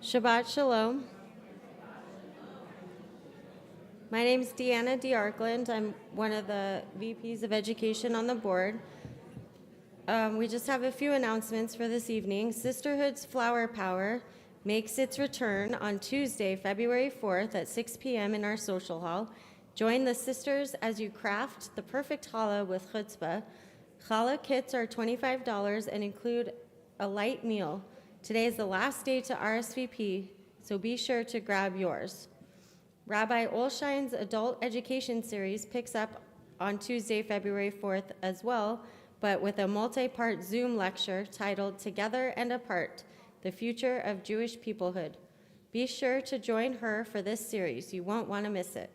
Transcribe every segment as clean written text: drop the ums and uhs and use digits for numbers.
Shabbat Shalom. My name is Deanna DeArkland. I'm one of the VPs of Education on the board. We just have a few announcements for this evening. Sisterhood's Flower Power makes its return on Tuesday, February 4th at 6 p.m. in our social hall. Join the sisters as you craft the perfect challah with chutzpah. Challah kits are $25 and include a light meal. Today is the last day to RSVP, so be sure to grab yours. Rabbi Olshein's Adult Education Series picks up on Tuesday, February 4th as well, but with a multi-part Zoom lecture titled Together and Apart, The Future of Jewish Peoplehood. Be sure to join her for this series. You won't want to miss it.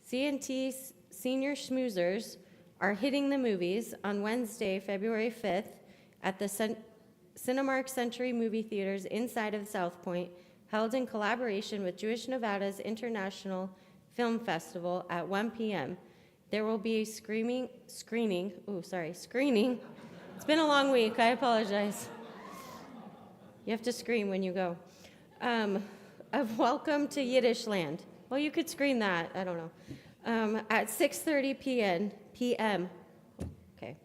C&T Senior Schmoozers are hitting the movies on Wednesday, February 5th at the Cinemark Century Movie Theaters inside of South Point, held in collaboration with Jewish Nevada's International Film Festival at 1 p.m. There will be a screening. It's been a long week, I apologize. You have to scream when you go. Of Welcome to Yiddish Land. Well, you could scream that, I don't know. At 6:30 p.m. Okay.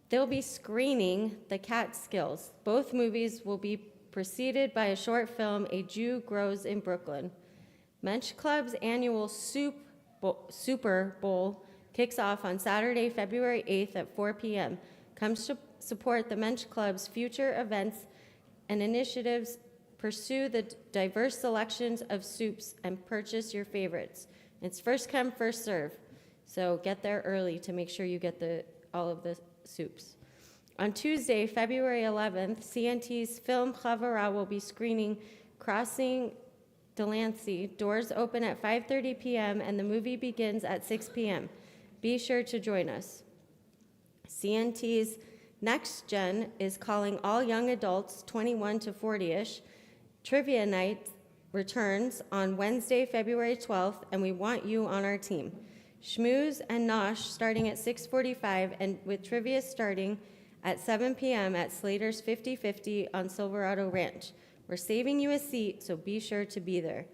They'll be screening The Catskills. Both movies will be preceded by a short film, A Jew Grows in Brooklyn. Mensch Club's annual Super Bowl kicks off on Saturday, February 8th at 4 p.m. Come support the Mensch Club's future events and initiatives, pursue the diverse selections of soups, and purchase your favorites. It's first come, first serve, so get there early to make sure you get all of the soups. On Tuesday, February 11th, CNT's Film Chavara will be screening Crossing Delancey. Doors open at 5:30 p.m. and the movie begins at 6 p.m. Be sure to join us. CNT's Next Gen is calling all young adults 21 to 40-ish. Trivia night returns on Wednesday, February 12th, and we want you on our team. Schmooze and Nosh starting at 6:45 and with trivia starting at 7 p.m. at Slater's 50/50 on Silverado Ranch. We're saving you a seat, so be sure to be there.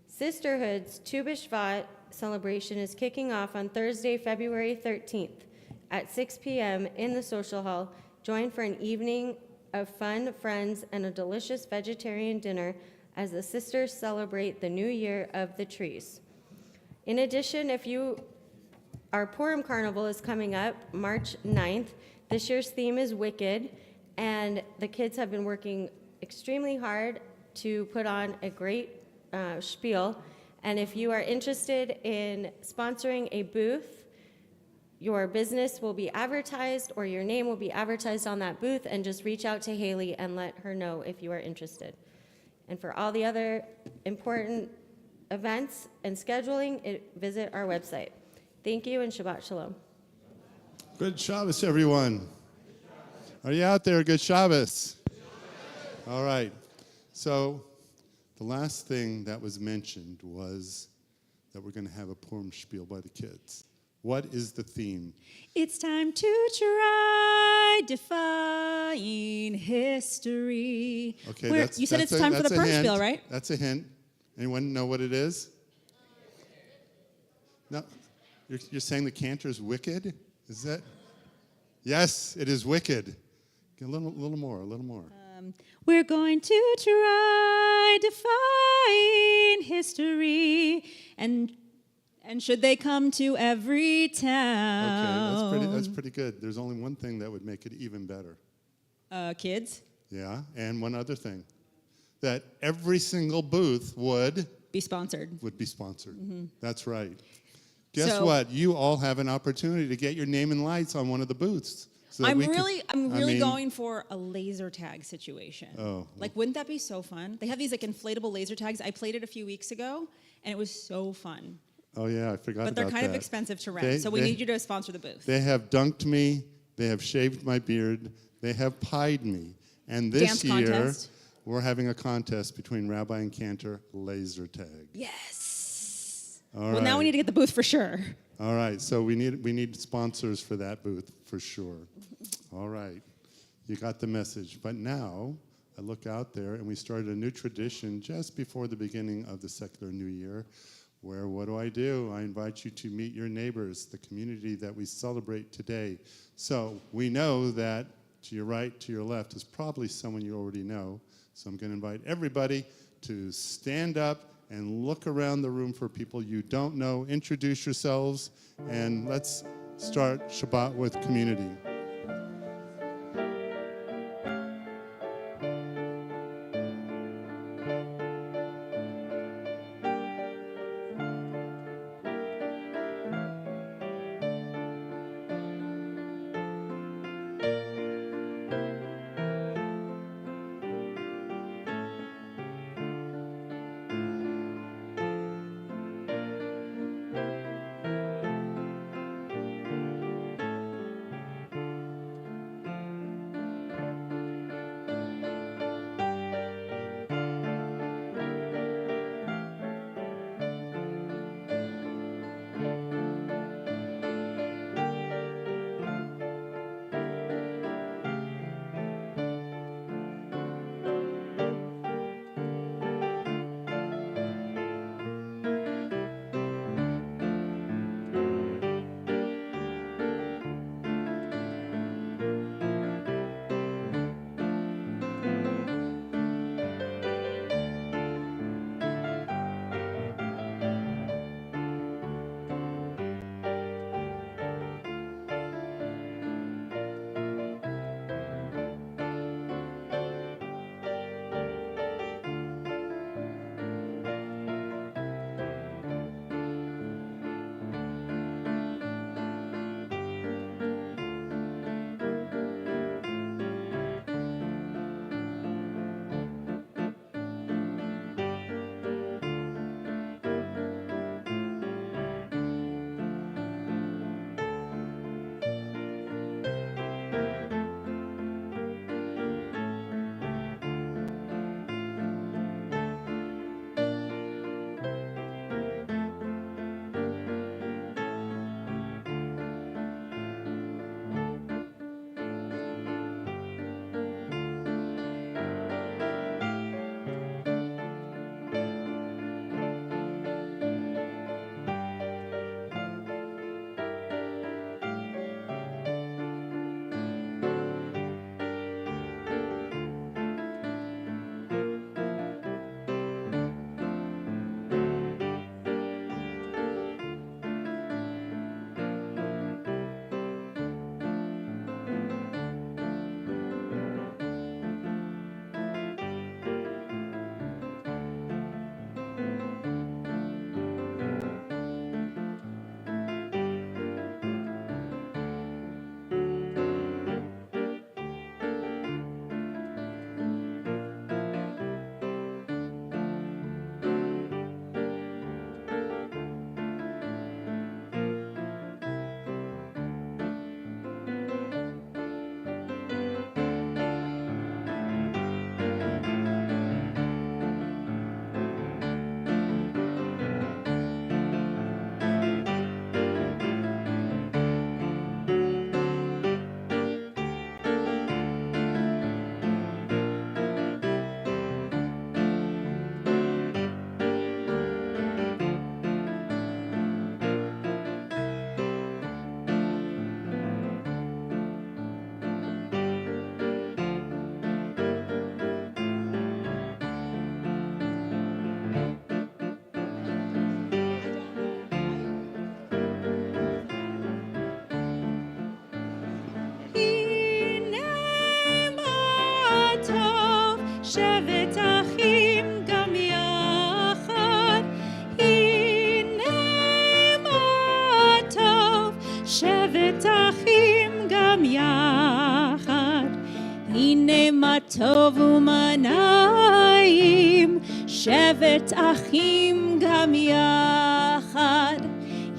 Sisterhood's Tu B'Shvat celebration is kicking off on Thursday, February 13th at 6 p.m. in the social hall. Join for an evening of fun, friends, and a delicious vegetarian dinner as the sisters celebrate the new year of the trees. In addition, our Purim Carnival is coming up March 9th. This year's theme is Wicked, and the kids have been working extremely hard to put on a great spiel. And if you are interested in sponsoring a booth, your business will be advertised or your name will be advertised on that booth, and just reach out to Haley and let her know if you are interested. And for all the other important events and scheduling, visit our website. Thank you, and Shabbat Shalom. Good Shabbos, everyone. Are you out there? Good Shabbos. All right. So the last thing that was mentioned was that we're going to have a Purim spiel by the kids. What is the theme? It's time to try defying history. Okay, you said it's time for the Purim spiel, right? That's a hint. Anyone know what it is? No. You're saying the cantor is wicked? Is that? Yes, it is wicked. A little more. We're going to try defying history, and should they come to every town? Okay, that's pretty good. There's only one thing that would make it even better. Kids? Yeah, and one other thing. That every single booth would be sponsored. Mm-hmm. That's right. Guess what? You all have an opportunity to get your name and lights on one of the booths. So I'm really going for a laser tag situation. Oh. Like, wouldn't that be so fun? They have these like inflatable laser tags. I played it a few weeks ago, and it was so fun. Oh, yeah, I forgot about that. But they're kind of expensive to rent, so we need you to sponsor the booth. They have dunked me. They have shaved my beard. They have pied me. And this year, we're having a contest between Rabbi and Cantor laser tag. Yes. All right. Now we need to get the booth for sure. All right, so we need sponsors for that booth for sure. All right, you got the message. But now I look out there, and we started a new tradition just before the beginning of the secular New Year, where what do? I invite you to meet your neighbors, the community that we celebrate today. So we know that to your right, to your left is probably someone you already know. So I'm going to invite everybody to stand up and look around the room for people you don't know. Introduce yourselves, and let's start Shabbat with community. שבת אחים גם יחד, הנה מה טוב. שבת אחים גם יחד, הנה מה טוב ומה נעים. שבת אחים גם יחד,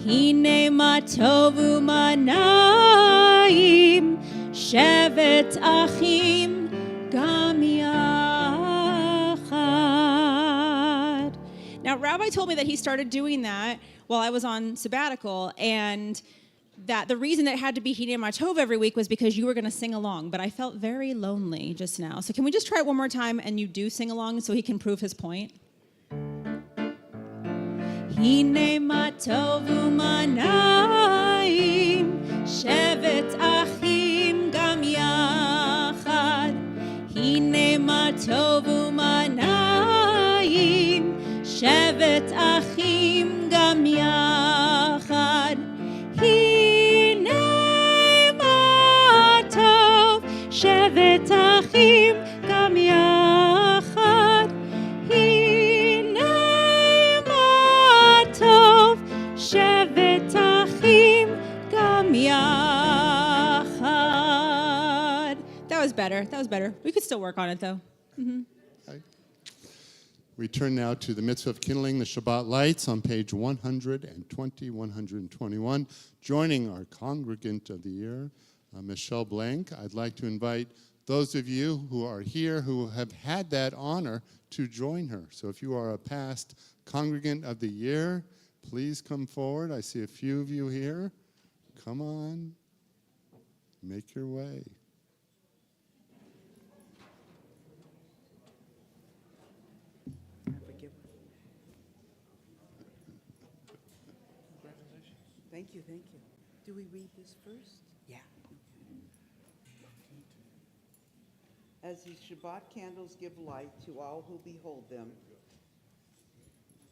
הנה מה טוב ומה נעים. שבת אחים גם יחד. Now, Rabbi told me that he started doing that while I was on sabbatical, and that the reason that it had to be Hine Matov every week was because you were going to sing along, but I felt very lonely just now. So can we just try it one more time and you do sing along so he can prove his point? Hine Matov u'manayim shevet achim gam yachad. Hine Matov u'manayim shevet achim gam yachad. Hine matov shevet achim gam yachad. Hine matov shevet achim gam yachad. That was better. We could still work on it though. Okay. We turn now to the mitzvah of kindling the Shabbat lights on page 120, 121. Joining our Congregant of the Year, Michelle Blank, I'd like to invite those of you who are here who have had that honor to join her. So if you are a past Congregant of the Year, please come forward. I see a few of you here. Come on, make your way. Thank you. Do we read this first? Yeah. As the Shabbat candles give light to all who behold them.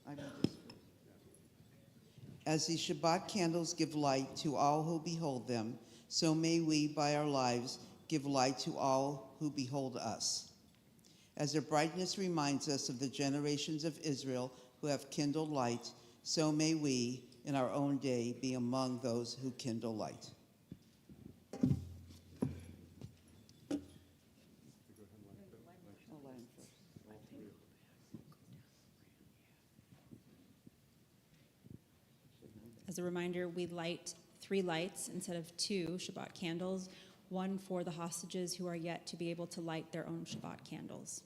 I read this first. As the Shabbat candles give light to all who behold them, so may we, by our lives, give light to all who behold us. As their brightness reminds us of the generations of Israel who have kindled light, so may we, in our own day, be among those who kindle light. As a reminder, we light 3 lights instead of 2 Shabbat candles, one for the hostages who are yet to be able to light their own Shabbat candles.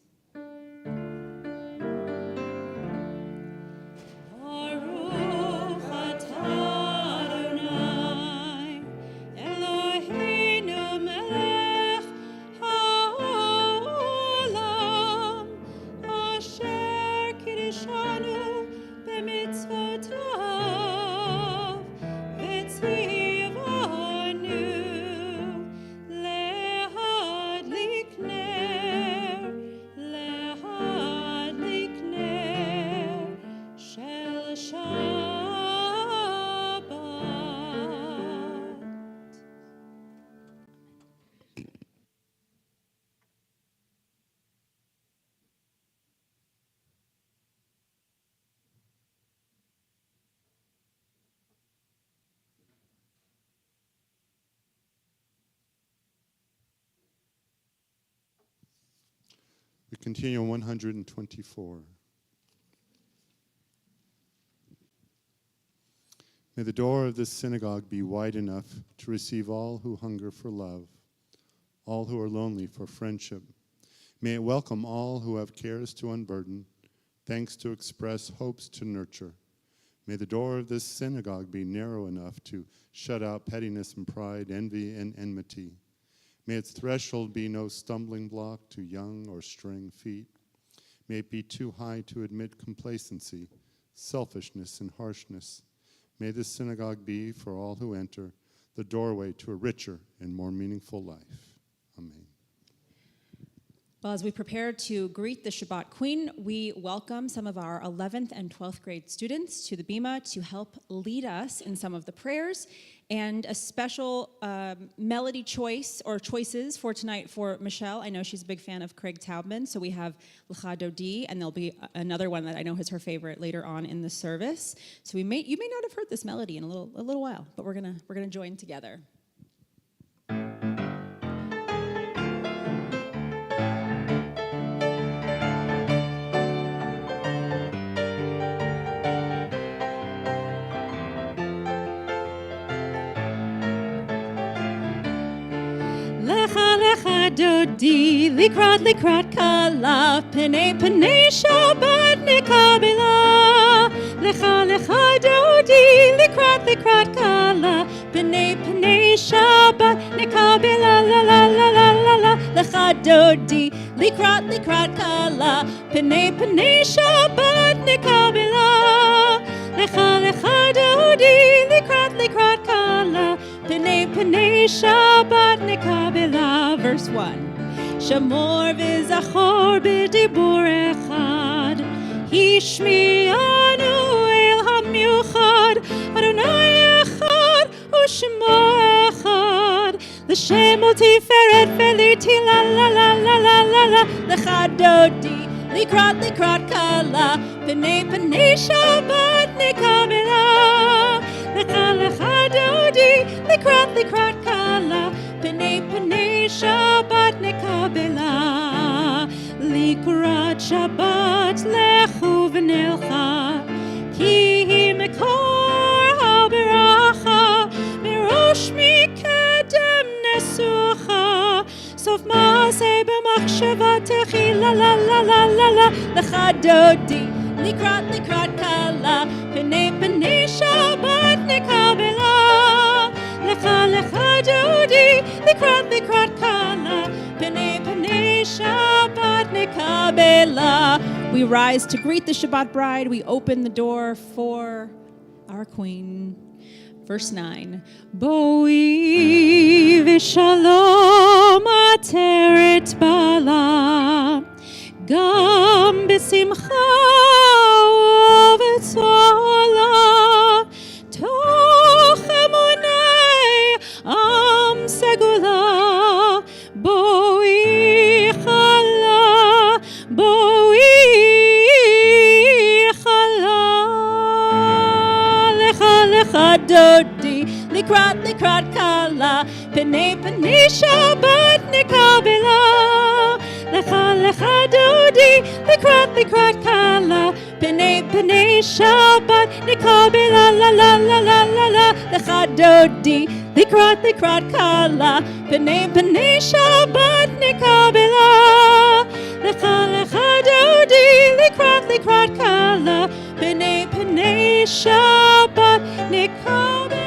We continue on 124. May the door of this synagogue be wide enough to receive all who hunger for love, all who are lonely for friendship. May it welcome all who have cares to unburden, thanks to express, hopes to nurture. May the door of this synagogue be narrow enough to shut out pettiness and pride, envy and enmity. May its threshold be no stumbling block to young or straying feet. May it be too high to admit complacency, selfishness, and harshness. May this synagogue be, for all who enter, the doorway to a richer and more meaningful life. Amen. Well, as we prepare to greet the Shabbat Queen, we welcome some of our 11th and 12th grade students to the Bima to help lead us in some of the prayers, and a special melody choice or choices for tonight for Michelle. I know she's a big fan of Craig Taubman, so we have L'cha Dodi, and there'll be another one that I know is her favorite later on in the service. So you may not have heard this melody in a little while, but we're gonna join together. Dodi, likrat kala, pene Shabbat nekabela. Lecha dodi, likrat kala, P'nei P'nei Shabbat Nekabel la la la la la la la Lecha Dodi Likrat Kala P'nei P'nei Shabbat Nekabel Lecha Dodi Likrat Kala P'nei Shabbat Nekabel. Verse 1. Shamor v'zachor b'dibur echad Hishmi'anu el hamiuchad Adonai echad u'shemo echad L'shem u'tiferet v'liti la la la la la la la Lecha dodi likrat kala P'nei Shabbat nekabela Lecha dodi likrat kala P'nei Shabbat nekabela Likrat Shabbat lechu v'nilcha Ki hi mekor ha'beracha Mirosh mikedem nesucha Sof ma'aseh b'machshavatechi la la la la la la Lecha dodi likrat kala P'nei Shabbat nekabela Lecha dodi likrat kala P'nei Shabbat nekabela. We rise to greet the Shabbat bride. We open the door for our queen. Verse 9. Boi v'shalom ateret bala Gam b'simcha u'b'tzola Toch emunei am segula Boi chala Lecha dodi likrat kala P'nei Shabbat nekabela Lecha dodi likrat kala P'nei Shabbat nekabela la la la la la la Lecha dodi likrat kala P'nei Shabbat nekabela Lecha dodi likrat kala P'nei Shabbat nekabela.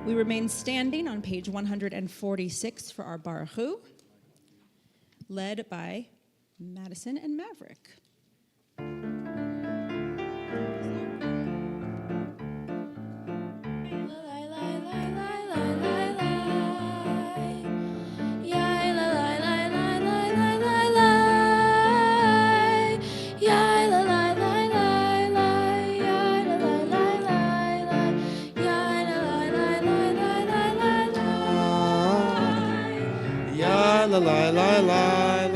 We remain standing on page 146 for our Baruch Hu, led by Madison and Maverick. La la la la la.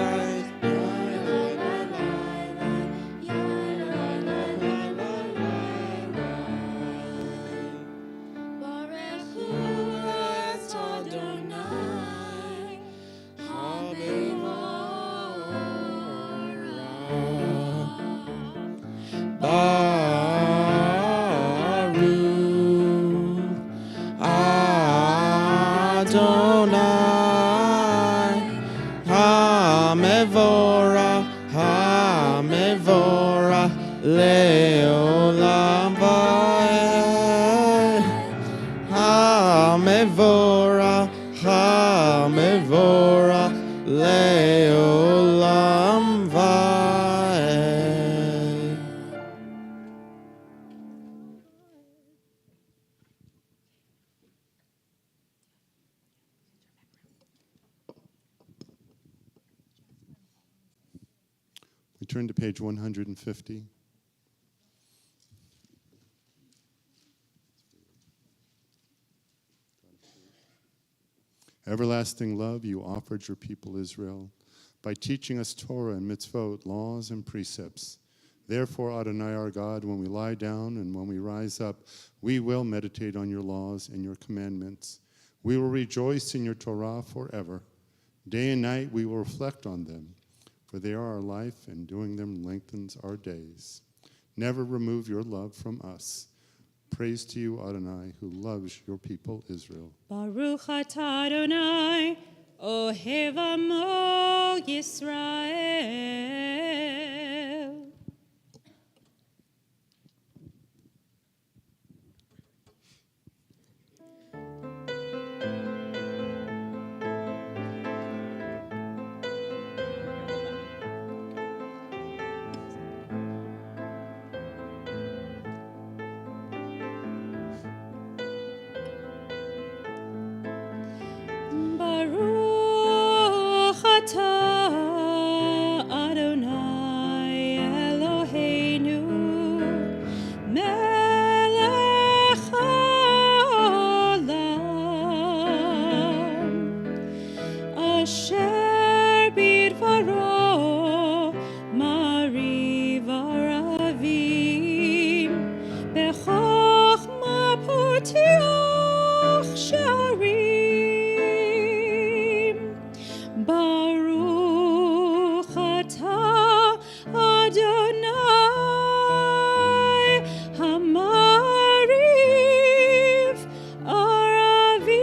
Leolam vaed, ha-mevorach, leolam vaed. We turn to page 150. Everlasting love you offered your people Israel by teaching us Torah and mitzvot, laws and precepts. Therefore, Adonai our God, when we lie down and when we rise up, we will meditate on your laws and your commandments. We will rejoice in your Torah forever. Day and night we will reflect on them, for they are our life, and doing them lengthens our days. Never remove your love from us. Praise to you, Adonai, who loves your people Israel. Baruch atah Adonai, ohev amo Yisrael. אשר בדברו מריב ערבים, בחוכמה פותח שערים. ברוך אתה אדוני המריב ערבים.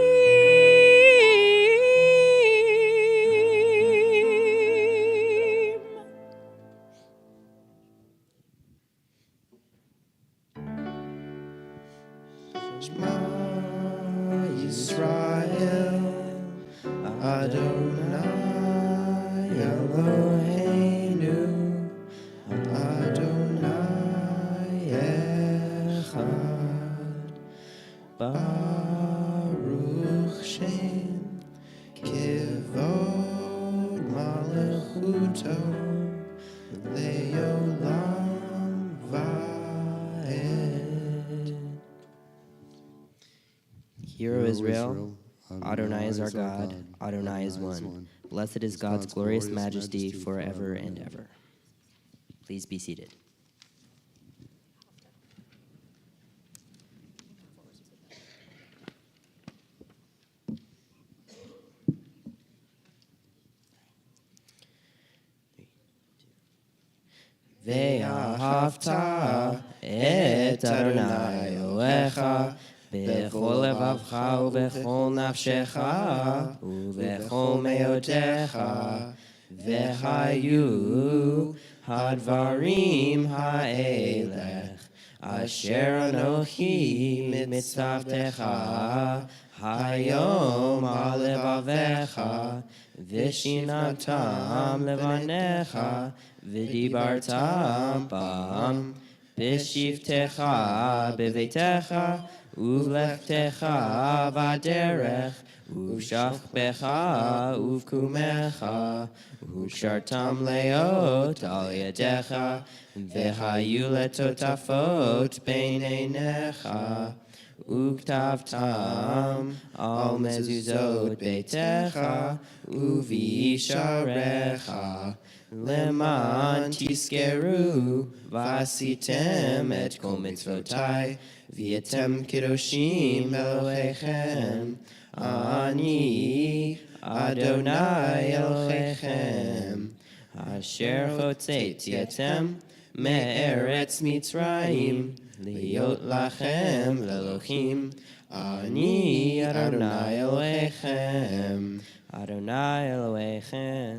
Shema Yisrael, Adonai Eloheinu, Adonai Echad. Baruch Shem Kivod Malachuto Leolam Vaed. Hear, O Israel, Adonai is our God, Adonai is one. Blessed is God's glorious majesty forever and ever. Please be seated. ואהבת את אדוני אלוהיך בכל לבבך ובכל נפשך ובכל מאודך, והיו הדברים האלה אשר אנוכי מצוותך היום על לבביך, ושיננתם לבניך, ודיברתם בם בשבתך בביתך, ובלכתך בדרך, ובשכבך ובקומך, וקשרתם להיות על ידיך, והיו לטוטפות בין עיניך, וכתבתם על מזוזות ביתך ובישעריך, למען תזכרו ועשיתם את כל מצוותי, והייתם קדושים אלוהיכם. אני אדוני אלוהיכם, אשר הוצאתי אתם מארץ מצרים, להיות לכם לאלוהים. אני אדוני אלוהיכם, אדוני אלוהיכם.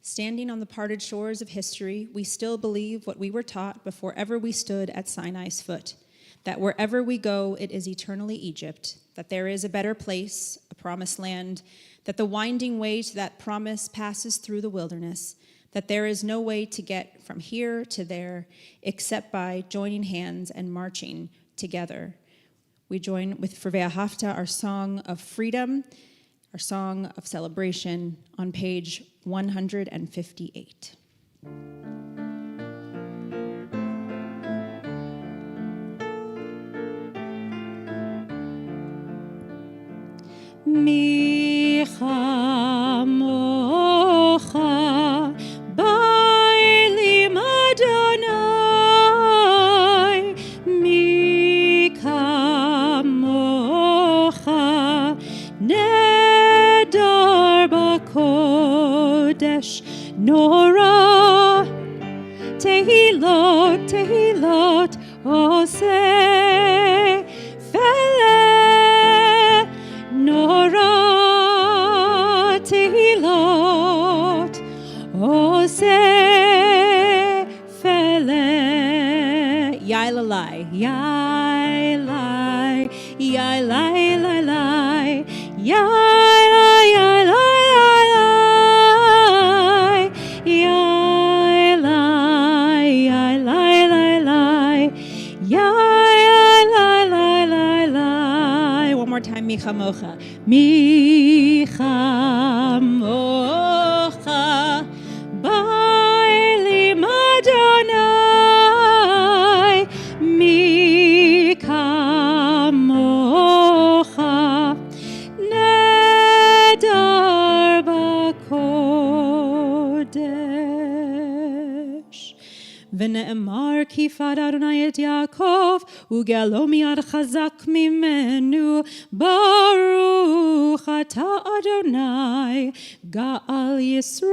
Standing on the parted shores of history, we still believe what we were taught before ever we stood at Sinai's foot, that wherever we go, it is eternally Egypt, that there is a better place, a promised land, that the winding way to that promise passes through the wilderness, that there is no way to get from here to there except by joining hands and marching together. We join with Ve'ahavta, our song of freedom, our song of celebration, on page 158. Mi chamocha ba'elim Adonai, mi kamocha nedar b'kodesh nora, tehilot, tehilot oseh feleh nora, tehilot oseh feleh. Yailalai, yailai, yailai, yailai, yailai, yailai, yailai, yailai, yailai. One more time. Mi chamocha. Mi chamocha. Ba'elim Adonai. Mi kamocha. Nedar b'kodesh. ונאמר כי פד אדוני את יעקב וגאלו מיד חזק ממנו ברוך אתה אדוני גאל ישראל.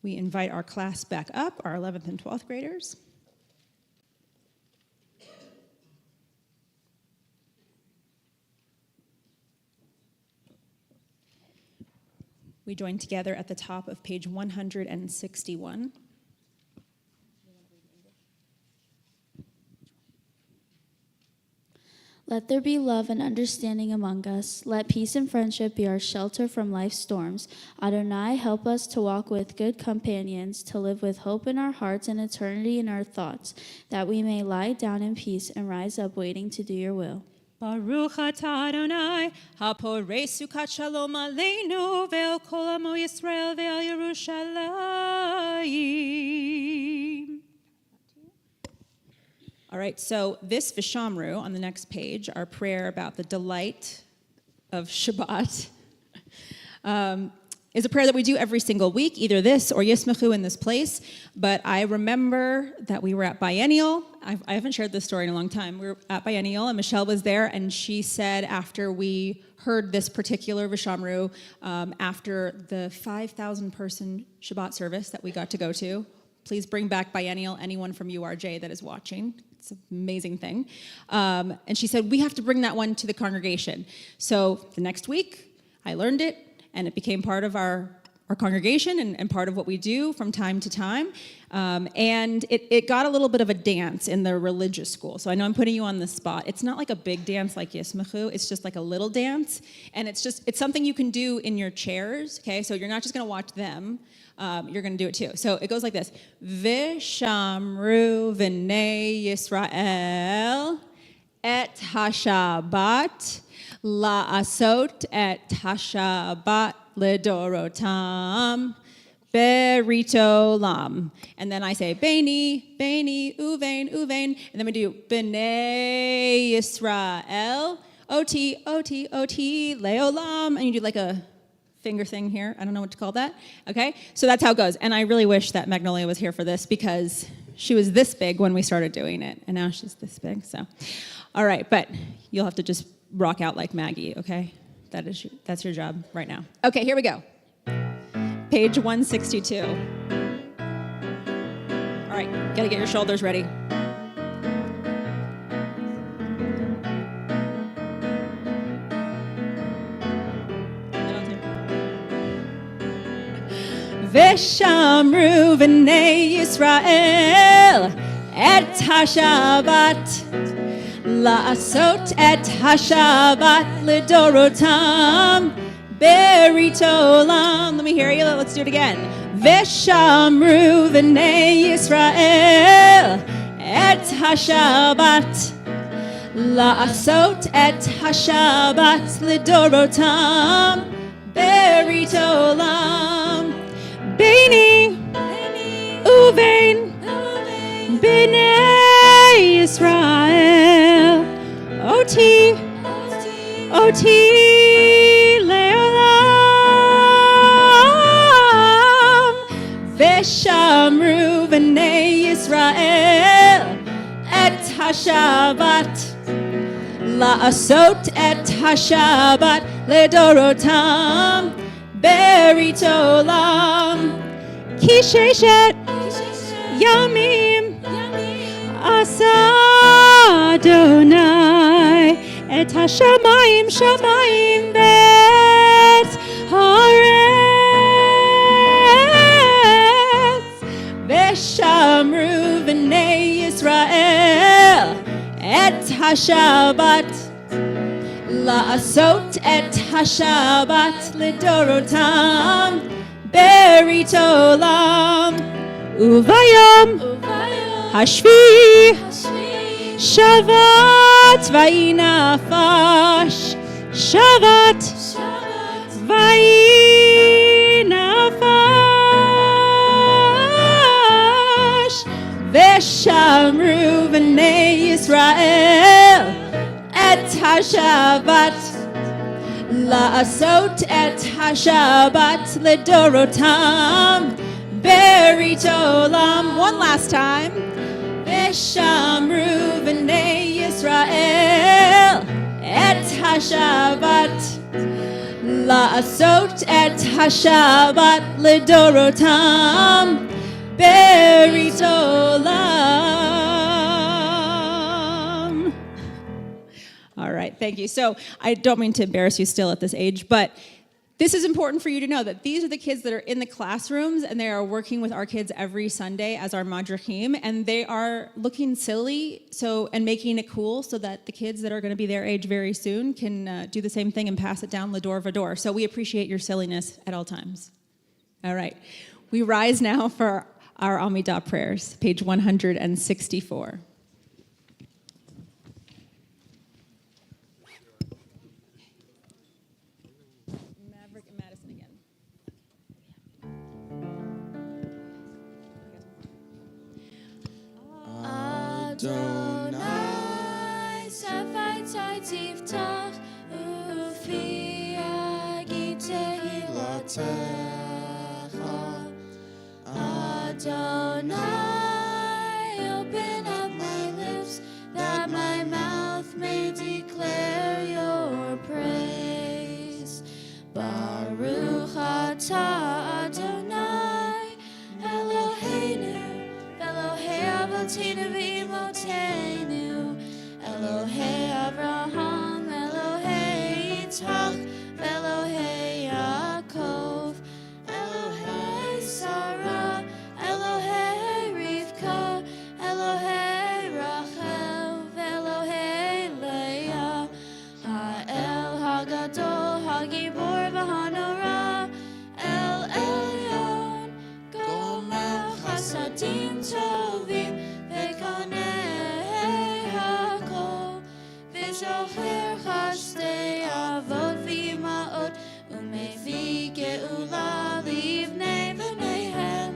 We invite our class back up, our 11th and 12th graders. We join together at the top of page 161. Let there be love and understanding among us. Let peace and friendship be our shelter from life's storms. Adonai, help us to walk with good companions, to live with hope in our hearts and eternity in our thoughts, that we may lie down in peace and rise up waiting to do your will. Baruch atah Adonai, haporei sukat shalom aleinu ve'el kol amo Yisrael ve'el Yerushalayim. All right, so this Vishamru on the next page, our prayer about the delight of Shabbat, is a prayer that we do every single week, either this or Yismachu in this place. But I remember that we were at Biennial. I haven't shared this story in a long time. We were at Biennial, and Michelle was there, and she said after we heard this particular Vishamru, after the 5,000-person Shabbat service that we got to go to, please bring back Biennial, anyone from URJ that is watching. It's an amazing thing. And she said, we have to bring that one to the congregation. So the next week, I learned it, and it became part of our congregation and part of what we do from time to time. And it got a little bit of a dance in the religious school. So I know I'm putting you on the spot. It's not like a big dance like Yismachu. It's just like a little dance. And it's something you can do in your chairs, okay? So you're not just going to watch them. You're going to do it too. So it goes like this. Vishamru v'nei Yisrael et hashabat la'asot et hashabat ledorotam berito lam. And then I say Beni, Beni, Uvain, Uvain. And then we do B'nei Yisrael, Oti, Oti, Oti, Leolam. And you do like a finger thing here. I don't know what to call that. Okay? So that's how it goes. And I really wish that Magnolia was here for this because she was this big when we started doing it. And now she's this big. So, all right. But you'll have to just rock out like Maggie, okay? That's your job right now. Okay, here we go. Page 162. All right, gotta get your shoulders ready. Vishamru v'nei Yisrael et hashabat la'asot et hashabat lidorotam beritolam. Let me hear you. Let's do it again. Vishamru v'nei Yisrael et hashabat la'asot et hashabat lidorotam beritolam. Beni uvein b'nei Yisrael oti oti leolam v'shamru v'nei Yisrael et hashabat la'asot et hashabat ledorotam beritolam ki sheshet yamim asa Adonai et hashamayim shamayim bet haaretz v'shamru v'nei Yisrael et hashabat la'asot et hashabat lidorotam beritolam uvayom hashvi Shabbat vayinafash. Shabbat vayinafash. Veshamru b'nei Yisrael et HaShabbat. La'asot et HaShabbat ledorotam. Berit olam. One last time. Veshamru b'nei Yisrael et HaShabbat. La'asot et HaShabbat ledorotam. Berit olam. All right, thank you. So I don't mean to embarrass you still at this age, but this is important for you to know that these are the kids that are in the classrooms, and they are working with our kids every Sunday as our madrachim, and they are looking silly and making it cool so that the kids that are going to be their age very soon can do the same thing and pass it down lador vador. So we appreciate your silliness at all times. All right. We rise now for our Amidah prayers, page 164. Maverick and Madison again. Adonai, Safai Tiftach, Ufi Agite Hilatecha. Adonai, open up my lips, that my mouth may declare your praise. Baruch atah Adonai, Eloheinu, Elohei Avotinu v'imotenu, Elohei Avraham, Elohei Yitzhak, Elohei Yaakov, Elohei Sarah, Elohei Rivka, Elohei Rachel, Elohei Leah, Ha'el Hagadol, Hagibor v'Hanora, El Elyon, Gomer Chasadim Tovim, Ve'kanei Hakol, V'shocher Chasdei Avot v'Imaot, U'mevi Geula Livnei V'neihem,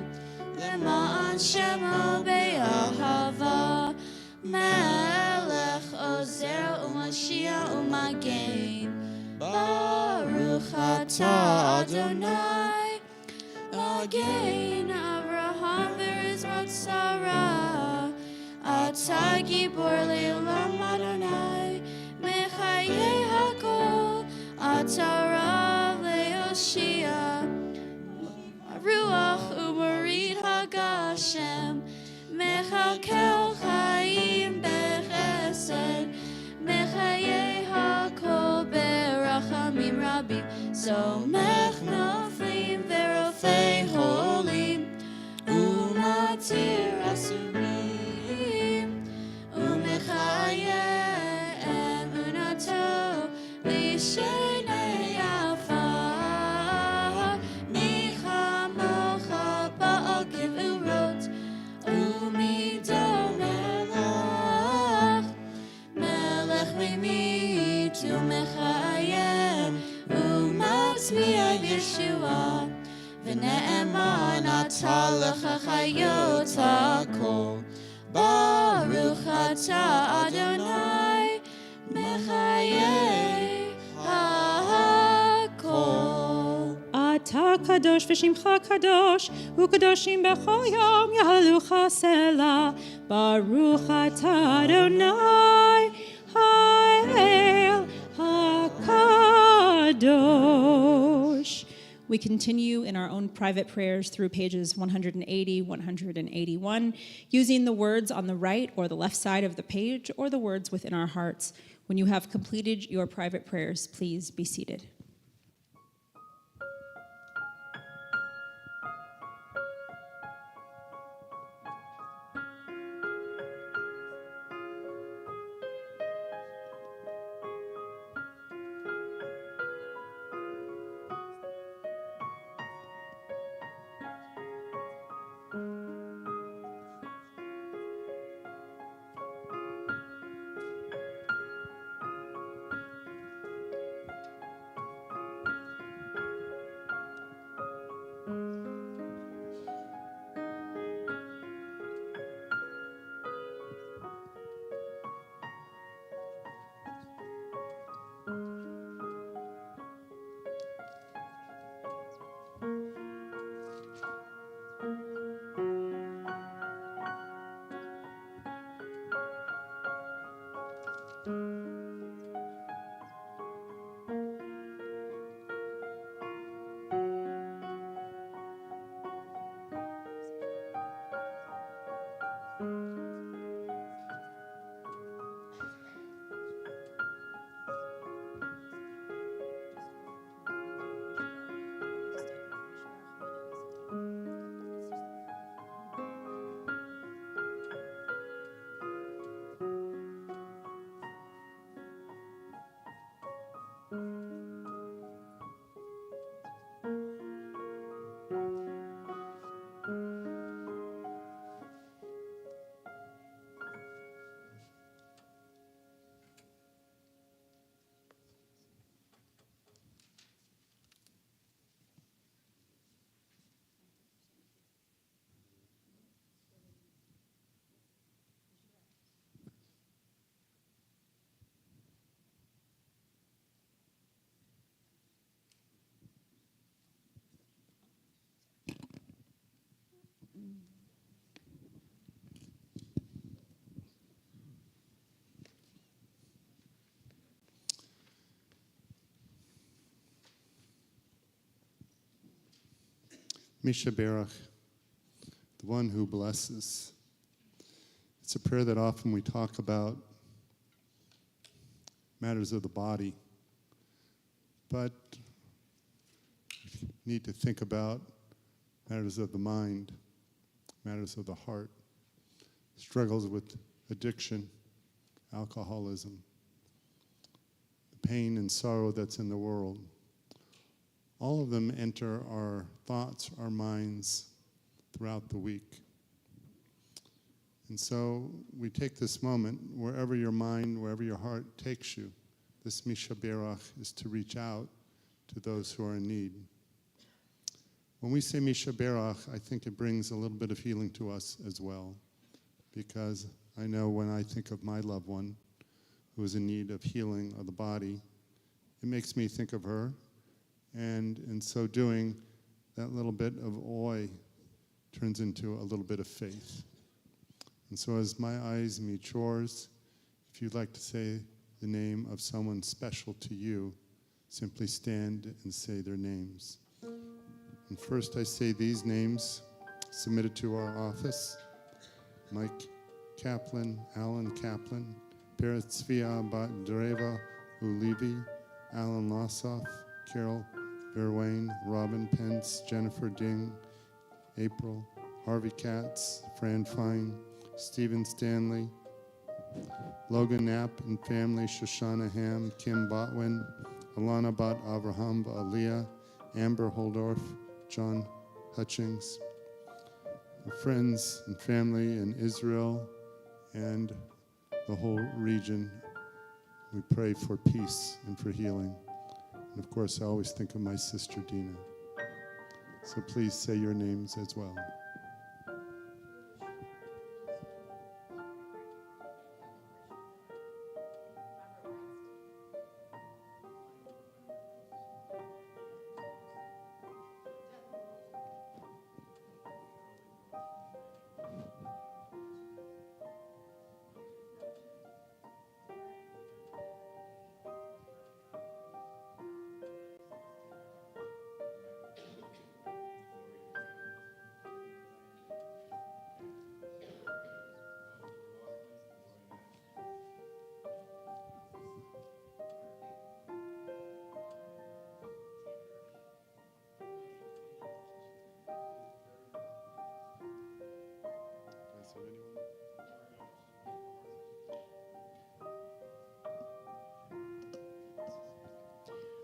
L'ma'an Shemo Be'ahava, Melech Ozer U'Mashiach U'Magen. Baruch atah Adonai, Magen Avraham v'Rizmot Sarah. Atah Gibor Le'olam Adonai, Mechayei Hakol. Atah Rav Le'Yoshia, Ruach U'Morid HaGashem, Mechakel Chaim Bechesed, Mechayei Hakol Berachamim Rabim, Somech Noflim Verofei Holim, Umatir Asurim, Umechayei Emunato Lishenei Yafa, Michamocha Ba'al Givurot, Umido Melech, Melech Mimit Umechayem, Umatzmiya Yeshua, V'ne'eman atah lecha chayot hakol. Baruch atah Adonai, Mechayei hakol. Ata kadosh v'shimcha kadosh, u'kadoshim b'chol yom yahalucha selah. Baruch atah Adonai, ha'el hakadosh. We continue in our own private prayers through pages 180, 181, using the words on the right or the left side of the page or the words within our hearts. When you have completed your private prayers, please be seated. Mishaberach, the one who blesses. It's a prayer that often we talk about matters of the body, but we need to think about matters of the mind, matters of the heart, struggles with addiction, alcoholism, the pain and sorrow that's in the world. All of them enter our thoughts, our minds throughout the week. And so we take this moment, wherever your mind, wherever your heart takes you, this Mishaberach is to reach out to those who are in need. When we say Mishaberach, I think it brings a little bit of healing to us as well, because I know when I think of my loved one who is in need of healing of the body, it makes me think of her. And in so doing, that little bit of oi turns into a little bit of faith. And so as my eyes meet yours, if you'd like to say the name of someone special to you, simply stand and say their names. And first I say these names submitted to our office: Mike Kaplan, Alan Kaplan, Peretzvia Bat Dreva Ulivi, Alan Lossoff, Carol Verwain, Robin Pence, Jennifer Ding, April, Harvey Katz, Fran Fine, Stephen Stanley, Logan Knapp and family, Shoshana Ham, Kim Botwin, Alana Bat Avraham Aliyah, Amber Holdorf, John Hutchings, our friends and family in Israel and the whole region. We pray for peace and for healing. And of course, I always think of my sister Dina. So please say your names as well.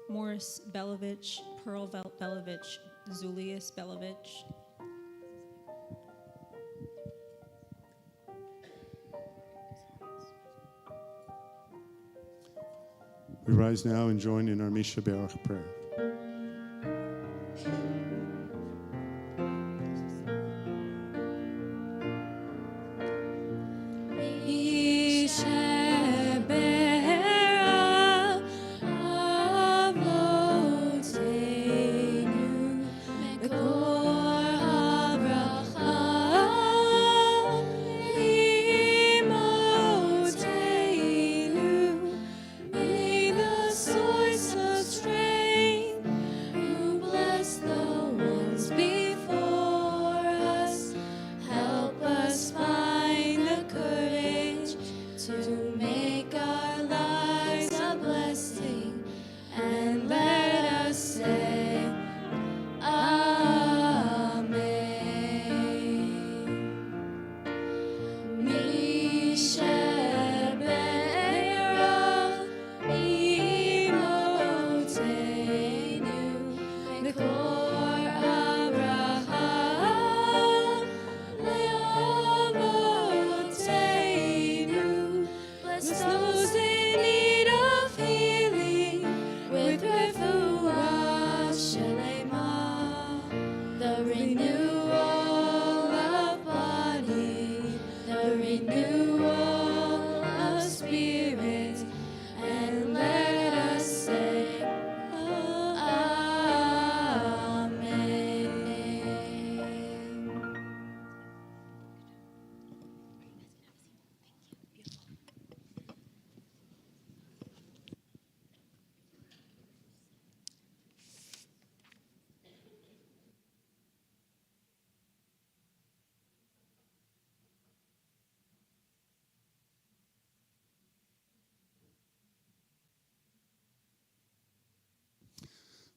Morris Belovich, Pearl Belovich, Zulius Belovich. We rise now and join in our Mishaberach prayer.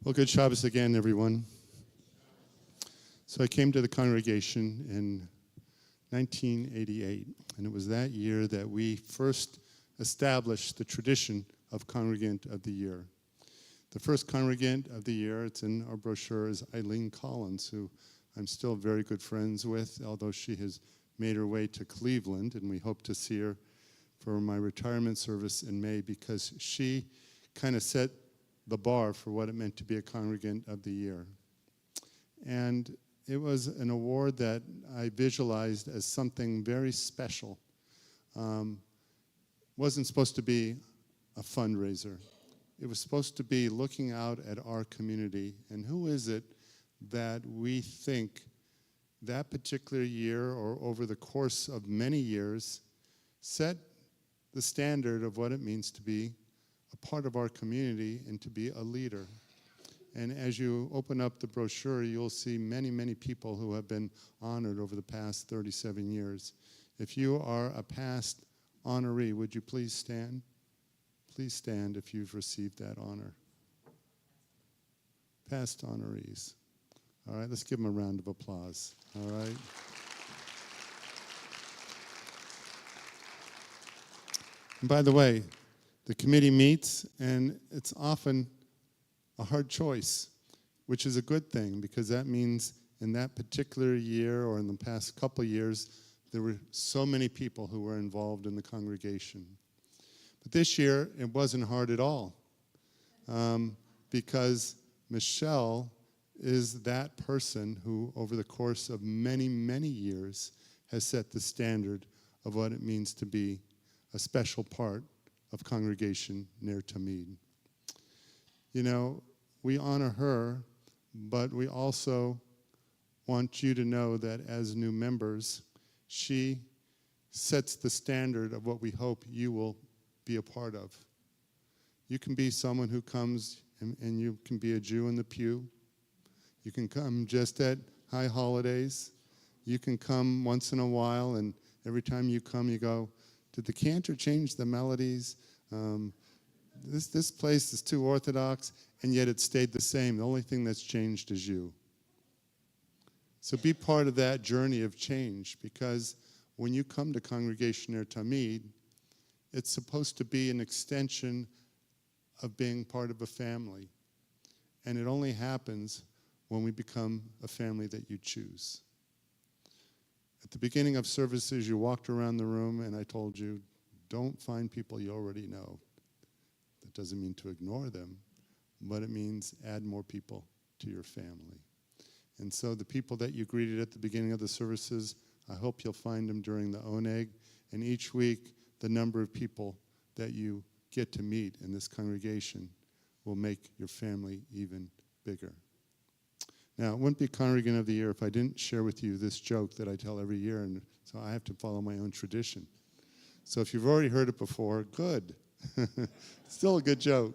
Well, good Shabbos again, everyone. So I came to the congregation in 1988, and it was that year that we first established the tradition of Congregant of the Year. The first Congregant of the Year, it's in our brochure, is Eileen Collins, who I'm still very good friends with, although she has made her way to Cleveland, and we hope to see her for my retirement service in May, because she kind of set the bar for what it meant to be a Congregant of the Year. And it was an award that I visualized as something very special. Wasn't supposed to be a fundraiser. It was supposed to be looking out at our community, and who is it that we think that particular year or over the course of many years set the standard of what it means to be a part of our community and to be a leader. And as you open up the brochure, you'll see many, many people who have been honored over the past 37 years. If you are a past honoree, would you please stand? Please stand if you've received that honor. Past honorees. All right, let's give them a round of applause. All right. And by the way, the committee meets, and it's often a hard choice, which is a good thing, because that means in that particular year or in the past couple of years, there were so many people who were involved in the congregation. But this year, it wasn't hard at all, because Michelle is that person who, over the course of many, many years, has set the standard of what it means to be a special part of Congregation Ner Tamid. You know, we honor her, but we also want you to know that as new members, she sets the standard of what we hope you will be a part of. You can be someone who comes, and you can be a Jew in the pew. You can come just at high holidays. You can come once in a while, and every time you come, you go, did the cantor change the melodies? This place is too orthodox, and yet it stayed the same. The only thing that's changed is you. So be part of that journey of change, because when you come to Congregation Ner Tamid, it's supposed to be an extension of being part of a family. And it only happens when we become a family that you choose. At the beginning of services, you walked around the room, and I told you, don't find people you already know. That doesn't mean to ignore them, but it means add more people to your family. And so the people that you greeted at the beginning of the services, I hope you'll find them during the Oneg. And each week, the number of people that you get to meet in this congregation will make your family even bigger. Now, it wouldn't be Congregant of the Year if I didn't share with you this joke that I tell every year, and so I have to follow my own tradition. So if you've already heard it before, good. Still a good joke.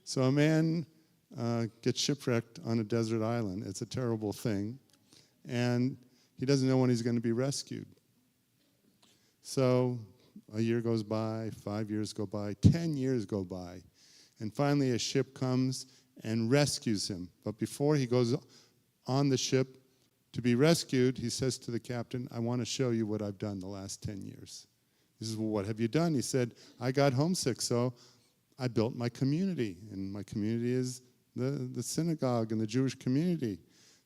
So a man gets shipwrecked on a desert island. It's a terrible thing. And he doesn't know when he's going to be rescued. So a year goes by, 5 years go by, 10 years go by. And finally a ship comes and rescues him. But before he goes on the ship to be rescued, he says to the captain, I want to show you what I've done the last 10 years. He says, well, what have you done? He said, I got homesick, so I built my community. And my community is the synagogue and the Jewish community.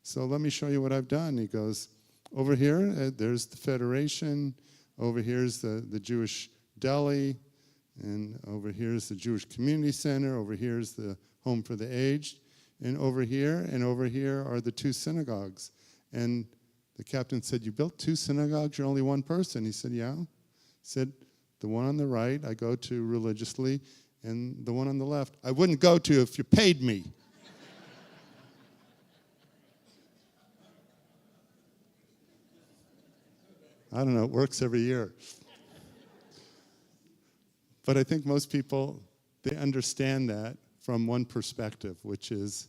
So let me show you what I've done. He goes, over here, there's the Federation. Over here's the Jewish deli. And over here's the Jewish Community Center. Over here's the Home for the Aged. And over here are the two synagogues. And the captain said, you built two synagogues? You're only one person. He said, yeah. He said, the one on the right I go to religiously, and the one on the left I wouldn't go to if you paid me. I don't know, it works every year. But I think most people, they understand that from one perspective, which is,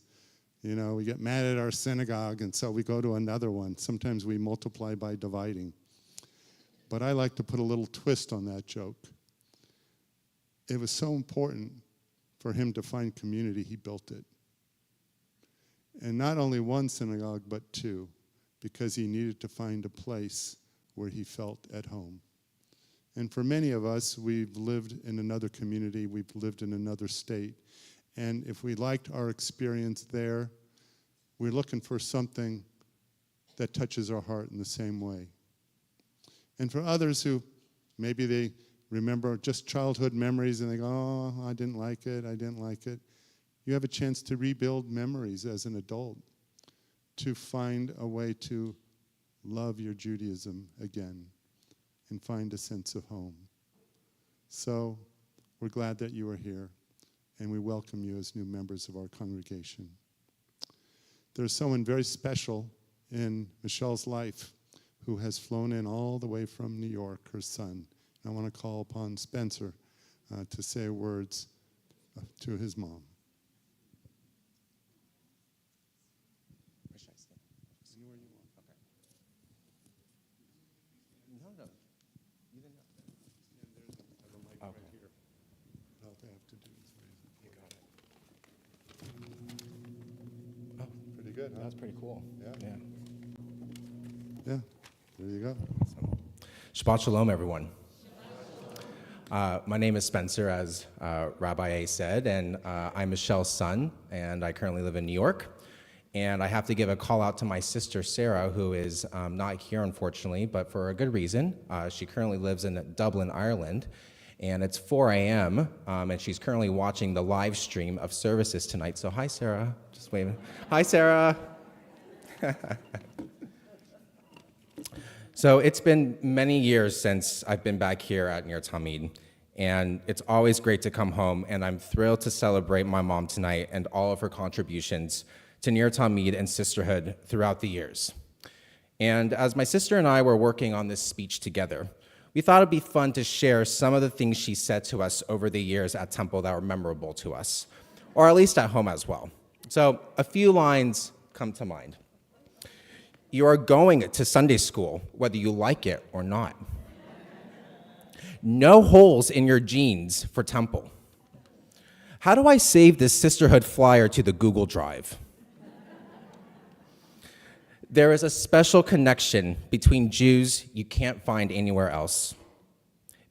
you know, we get mad at our synagogue, and so we go to another one. Sometimes we multiply by dividing. But I like to put a little twist on that joke. It was so important for him to find community, he built it. And not only one synagogue, but two, because he needed to find a place where he felt at home. And for many of us, we've lived in another community, we've lived in another state, and if we liked our experience there, we're looking for something that touches our heart in the same way. And for others who maybe they remember just childhood memories and they go, oh, I didn't like it, you have a chance to rebuild memories as an adult, to find a way to love your Judaism again and find a sense of home. So we're glad that you are here, and we welcome you as new members of our congregation. There's someone very special in Michelle's life who has flown in all the way from New York, her son. I want to call upon Spencer to say words to his mom. Where should I stand? Anywhere you want. Okay. No. You didn't know. There's a mic right here. All they have to do is raise it. You got it. Oh, pretty good, huh? That's pretty cool. Yeah. Yeah, there you go. Shabbat shalom, everyone. My name is Spencer, as Rabbi A said, and I'm Michelle's son, and I currently live in New York. And I have to give a call out to my sister, Sarah, who is not here, unfortunately, but for a good reason. She currently lives in Dublin, Ireland, and it's 4 a.m., and she's currently watching the live stream of services tonight. So hi, Sarah. Just waving. Hi, Sarah. So it's been many years since I've been back here at Ner Tamid, and it's always great to come home, and I'm thrilled to celebrate my mom tonight and all of her contributions to Ner Tamid and sisterhood throughout the years. And as my sister and I were working on this speech together, we thought it'd be fun to share some of the things she said to us over the years at Temple that were memorable to us, or at least at home as well. So a few lines come to mind. You are going to Sunday school, whether you like it or not. No holes in your jeans for Temple. How do I save this sisterhood flyer to the Google Drive? There is a special connection between Jews you can't find anywhere else.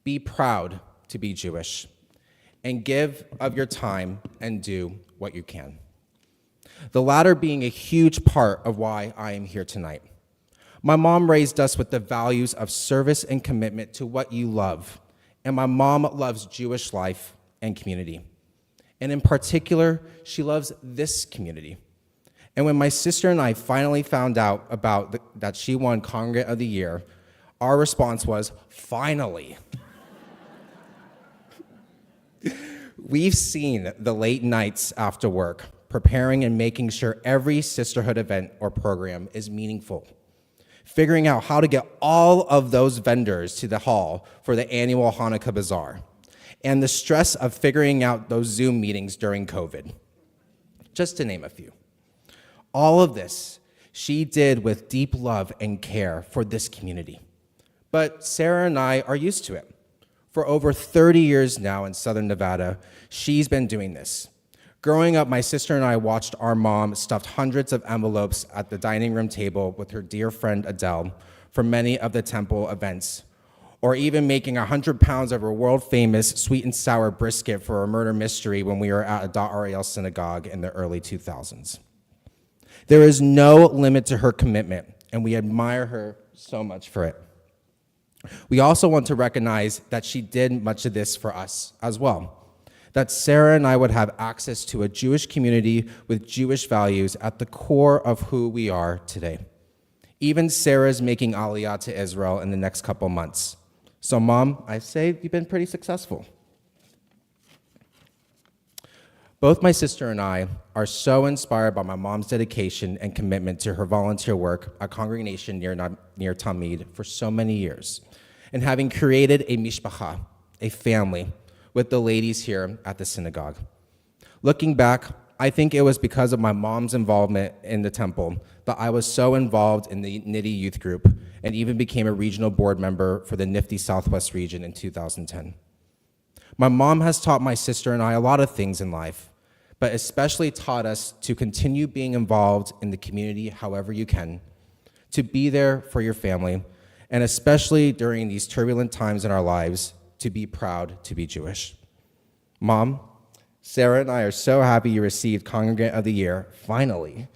Be proud to be Jewish, and give of your time and do what you can. The latter being a huge part of why I am here tonight. My mom raised us with the values of service and commitment to what you love, and my mom loves Jewish life and community. And in particular, she loves this community. And when my sister and I finally found out that she won Congregant of the Year, our response was, finally. We've seen the late nights after work, preparing and making sure every sisterhood event or program is meaningful. Figuring out how to get all of those vendors to the hall for the annual Hanukkah Bazaar, and the stress of figuring out those Zoom meetings during COVID, just to name a few. All of this she did with deep love and care for this community. But Sarah and I are used to it. For over 30 years now in Southern Nevada, she's been doing this. Growing up, my sister and I watched our mom stuff hundreds of envelopes at the dining room table with her dear friend Adele for many of the Temple events, or even making 100 pounds of her world-famous sweet and sour brisket for a murder mystery when we were at a Da'at Ariel synagogue in the early 2000s. There is no limit to her commitment, and we admire her so much for it. We also want to recognize that she did much of this for us as well. That Sarah and I would have access to a Jewish community with Jewish values at the core of who we are today. Even Sarah's making Aliyah to Israel in the next couple months. So Mom, I say you've been pretty successful. Both my sister and I are so inspired by my mom's dedication and commitment to her volunteer work at Congregation Ner Tamid for so many years, and having created a mishpacha, a family, with the ladies here at the synagogue. Looking back, I think it was because of my mom's involvement in the Temple that I was so involved in the Nitty Youth Group and even became a regional board member for the Nifty Southwest region in 2010. My mom has taught my sister and I a lot of things in life, but especially taught us to continue being involved in the community however you can, to be there for your family, and especially during these turbulent times in our lives, to be proud to be Jewish. Mom, Sarah and I are so happy you received Congregant of the Year, finally.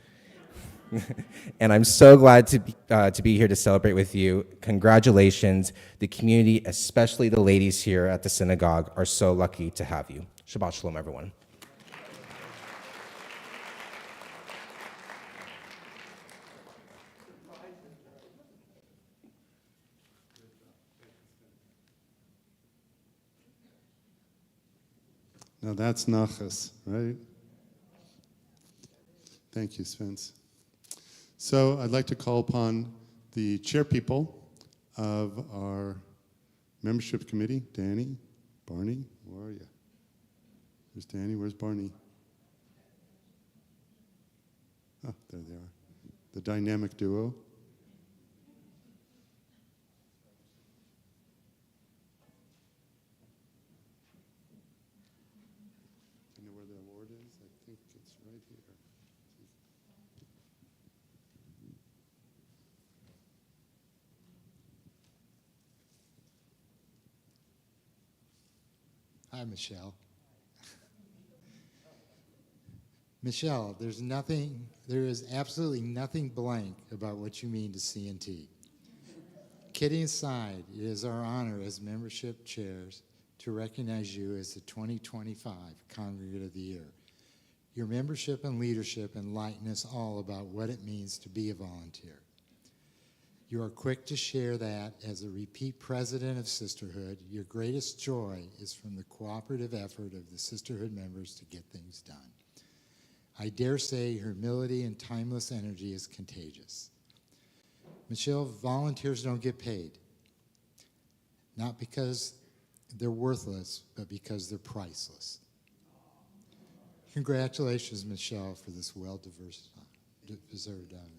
And I'm so glad to be here to celebrate with you. Congratulations. The community, especially the ladies here at the synagogue, are so lucky to have you. Shabbat shalom, everyone. Now that's nachas, right? Thank you, Spence. So I'd like to call upon the chairpeople of our membership committee. Danny, Barney, where are you? Where's Danny? Where's Barney? Oh, there they are. The dynamic duo. You know where the award is? I think it's right here. Hi, Michelle. Michelle, there is absolutely nothing blank about what you mean to CNT. Kidding aside, it is our honor as membership chairs to recognize you as the 2025 Congregant of the Year. Your membership and leadership enlighten us all about what it means to be a volunteer. You are quick to share that as a repeat president of Sisterhood, your greatest joy is from the cooperative effort of the Sisterhood members to get things done. I dare say your humility and timeless energy is contagious. Michelle, volunteers don't get paid, not because they're worthless, but because they're priceless. Congratulations, Michelle, for this well-deserved honor.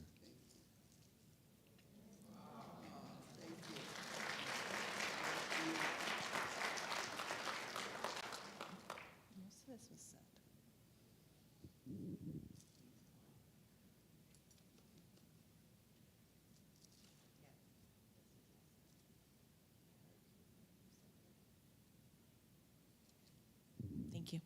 Thank you.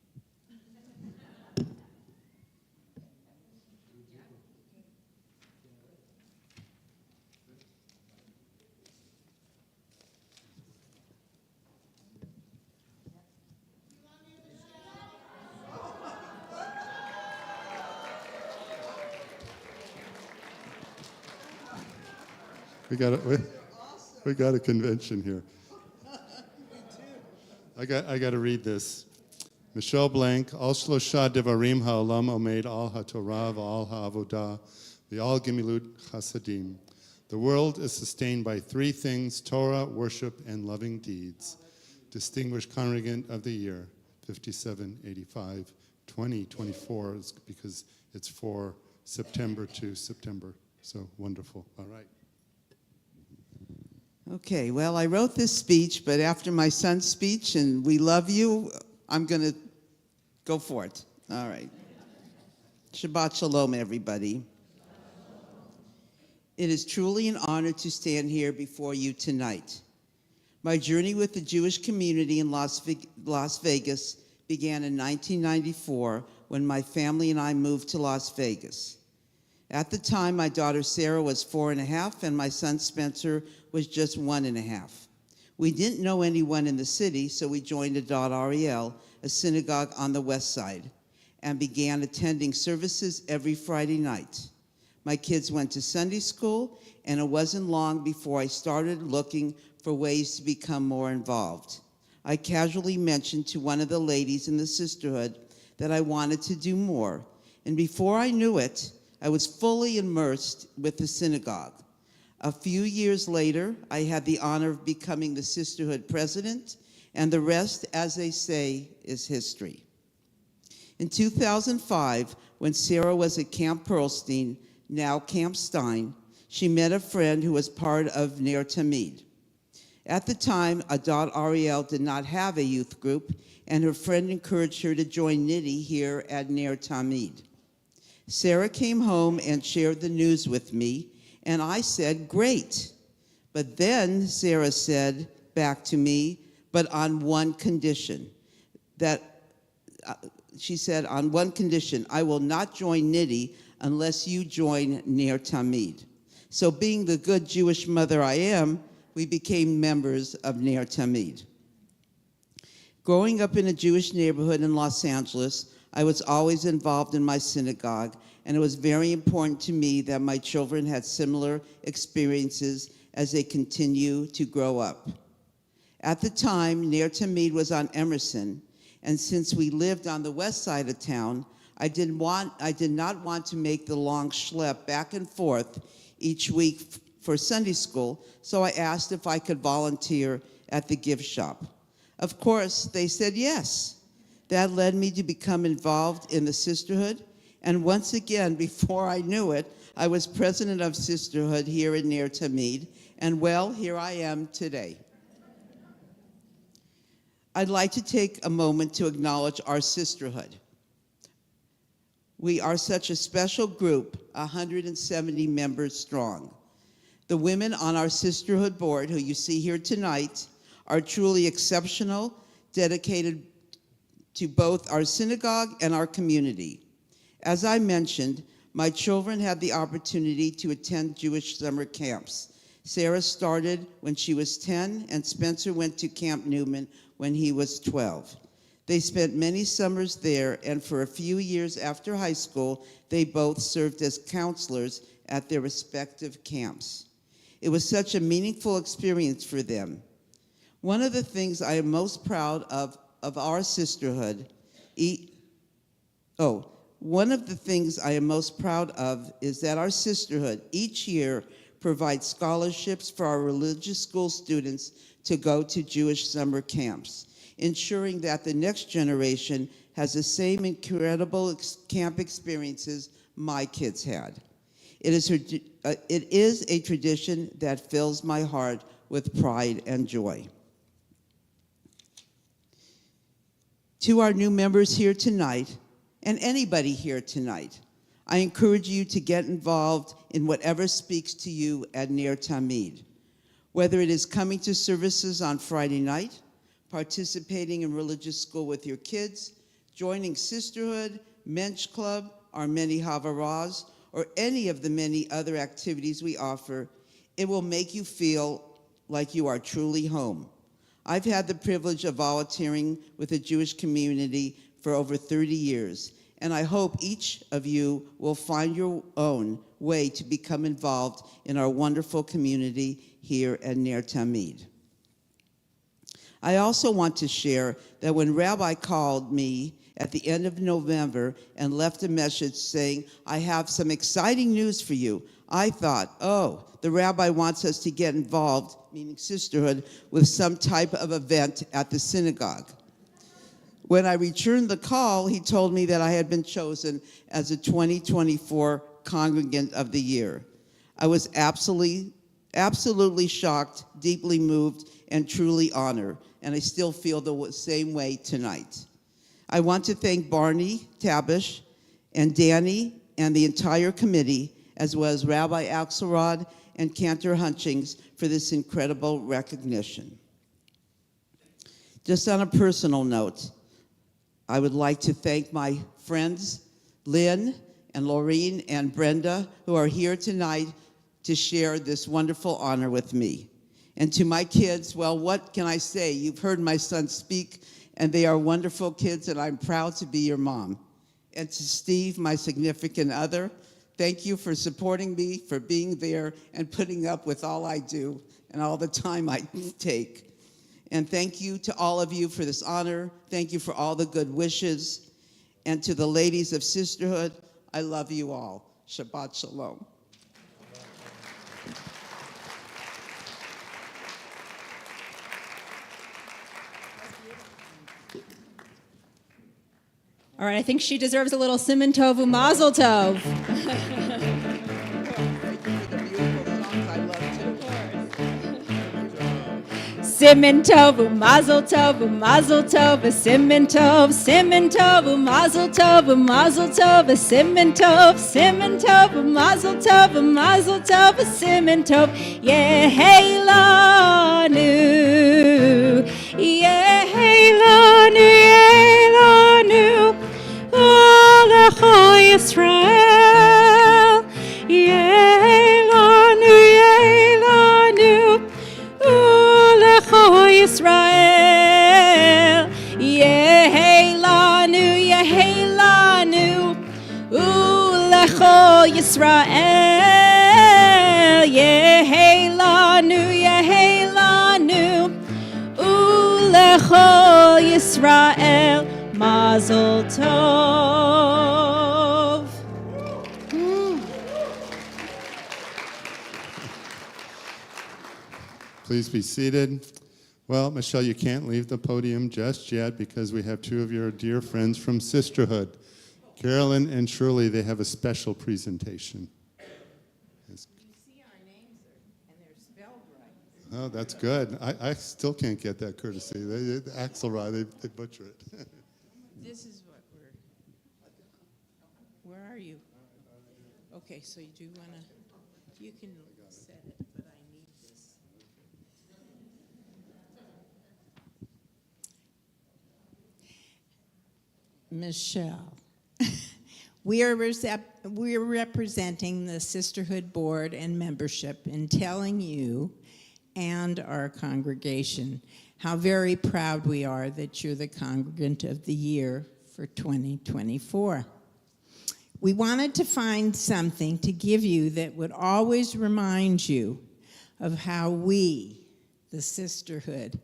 We got a convention here. I got to read this. Michelle Blank, Al Shlosha Devarim Ha'olam Omed Al HaTorah V'Al HaAvodah V'Al Gemilut Chasadim. The world is sustained by three things: Torah, worship, and loving deeds. Distinguished Congregant of the Year, 5785, 2024, is because it's for September to September. So wonderful. All right. Okay, well, I wrote this speech, but after my son's speech, and we love you, I'm going to go for it. All right. Shabbat shalom, everybody. It is truly an honor to stand here before you tonight. My journey with the Jewish community in Las Vegas began in 1994 when my family and I moved to Las Vegas. At the time, my daughter Sarah was 4.5 and my son Spencer was just 1.5. We didn't know anyone in the city, so we joined Adad Ariel, a synagogue on the west side, and began attending services every Friday night. My kids went to Sunday school, and it wasn't long before I started looking for ways to become more involved. I casually mentioned to one of the ladies in the sisterhood that I wanted to do more, and before I knew it, I was fully immersed with the synagogue. A few years later, I had the honor of becoming the sisterhood president, and the rest, as they say, is history. In 2005, when Sarah was at Camp Pearlstein, now Camp Stein, she met a friend who was part of Ner Tamid. At the time, Adad Ariel did not have a youth group, and her friend encouraged her to join Niddy here at Ner Tamid. Sarah came home and shared the news with me, and I said, great. But then Sarah said back to me, but on one condition. She said, on one condition, I will not join Niddy unless you join Ner Tamid. So being the good Jewish mother I am, we became members of Ner Tamid. Growing up in a Jewish neighborhood in Los Angeles, I was always involved in my synagogue, and it was very important to me that my children had similar experiences as they continue to grow up. At the time, Ner Tamid was on Emerson, and since we lived on the west side of town, I did not want to make the long schlep back and forth each week for Sunday school, so I asked if I could volunteer at the gift shop. Of course, they said yes. That led me to become involved in the sisterhood, and once again, before I knew it, I was president of sisterhood here in Ner Tamid, and well, here I am today. I'd like to take a moment to acknowledge our sisterhood. We are such a special group, 170 members strong. The women on our sisterhood board, who you see here tonight, are truly exceptional, dedicated to both our synagogue and our community. As I mentioned, my children had the opportunity to attend Jewish summer camps. Sarah started when she was 10, and Spencer went to Camp Newman when he was 12. They spent many summers there, and for a few years after high school, they both served as counselors at their respective camps. It was such a meaningful experience for them. One of the things I am most proud of our sisterhood, one of the things I am most proud of is that our sisterhood each year provides scholarships for our religious school students to go to Jewish summer camps, ensuring that the next generation has the same incredible camp experiences my kids had. It is a tradition that fills my heart with pride and joy. To our new members here tonight, and anybody here tonight, I encourage you to get involved in whatever speaks to you at Ner Tamid. Whether it is coming to services on Friday night, participating in religious school with your kids, joining sisterhood, men's club, our many havaras, or any of the many other activities we offer, it will make you feel like you are truly home. I've had the privilege of volunteering with the Jewish community for over 30 years, and I hope each of you will find your own way to become involved in our wonderful community here at Ner Tamid. I also want to share that when Rabbi called me at the end of November and left a message saying, I have some exciting news for you, I thought, oh, the rabbi wants us to get involved, meaning sisterhood, with some type of event at the synagogue. When I returned the call, he told me that I had been chosen as a 2024 Congregant of the Year. I was absolutely shocked, deeply moved, and truly honored, and I still feel the same way tonight. I want to thank Barney Tabish and Danny and the entire committee, as well as Rabbi Axelrod and Cantor Hutchings for this incredible recognition. Just on a personal note, I would like to thank my friends, Lynn and Laureen and Brenda, who are here tonight to share this wonderful honor with me. And to my kids, well, what can I say? You've heard my sons speak, and they are wonderful kids, and I'm proud to be your mom. And to Steve, my significant other, thank you for supporting me, for being there, and putting up with all I do and all the time I take. And thank you to all of you for this honor. Thank you for all the good wishes. And to the ladies of sisterhood, I love you all. Shabbat shalom. All right, I think she deserves a little Siman Tov Mazel Tov. Thank you for the beautiful songs I love too. Siman tov, u'mazel tov, u'mazel tov, siman tov, siman tov, u'mazel tov, u'mazel tov, siman tov, siman tov, u'mazel tov, u'mazel tov, siman tov, yeheilanu, yeheilanu, yeheilanu, Olecho Yisrael, yeheilanu, yeheilanu, Olecho Yisrael, yeheilanu, yeheilanu, Olecho Yisrael, yeheilanu, yeheilanu, Olecho Yisrael, Mazel Tov. Please be seated. Well, Michelle, you can't leave the podium just yet because we have two of your dear friends from Sisterhood. Carolyn and Shirley, they have a special presentation. You see our names and they're spelled right. Oh, that's good. I still can't get that courtesy. Axelrod, they butcher it. This is what where are you? Okay, so you do want to, you can set it, but I need this. Michelle, we are representing the Sisterhood Board and membership in telling you and our congregation how very proud we are that you're the Congregant of the Year for 2024. We wanted to find something to give you that would always remind you of how we, the sisterhood,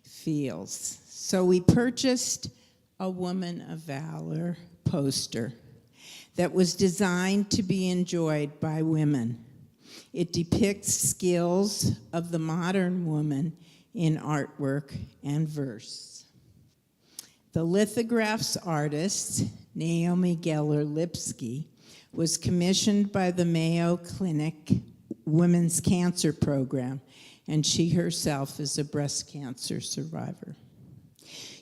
feels. So we purchased a Woman of Valor poster that was designed to be enjoyed by women. It depicts skills of the modern woman in artwork and verse. The lithograph's artist, Naomi Geller-Lipsky, was commissioned by the Mayo Clinic Women's Cancer Program, and she herself is a breast cancer survivor.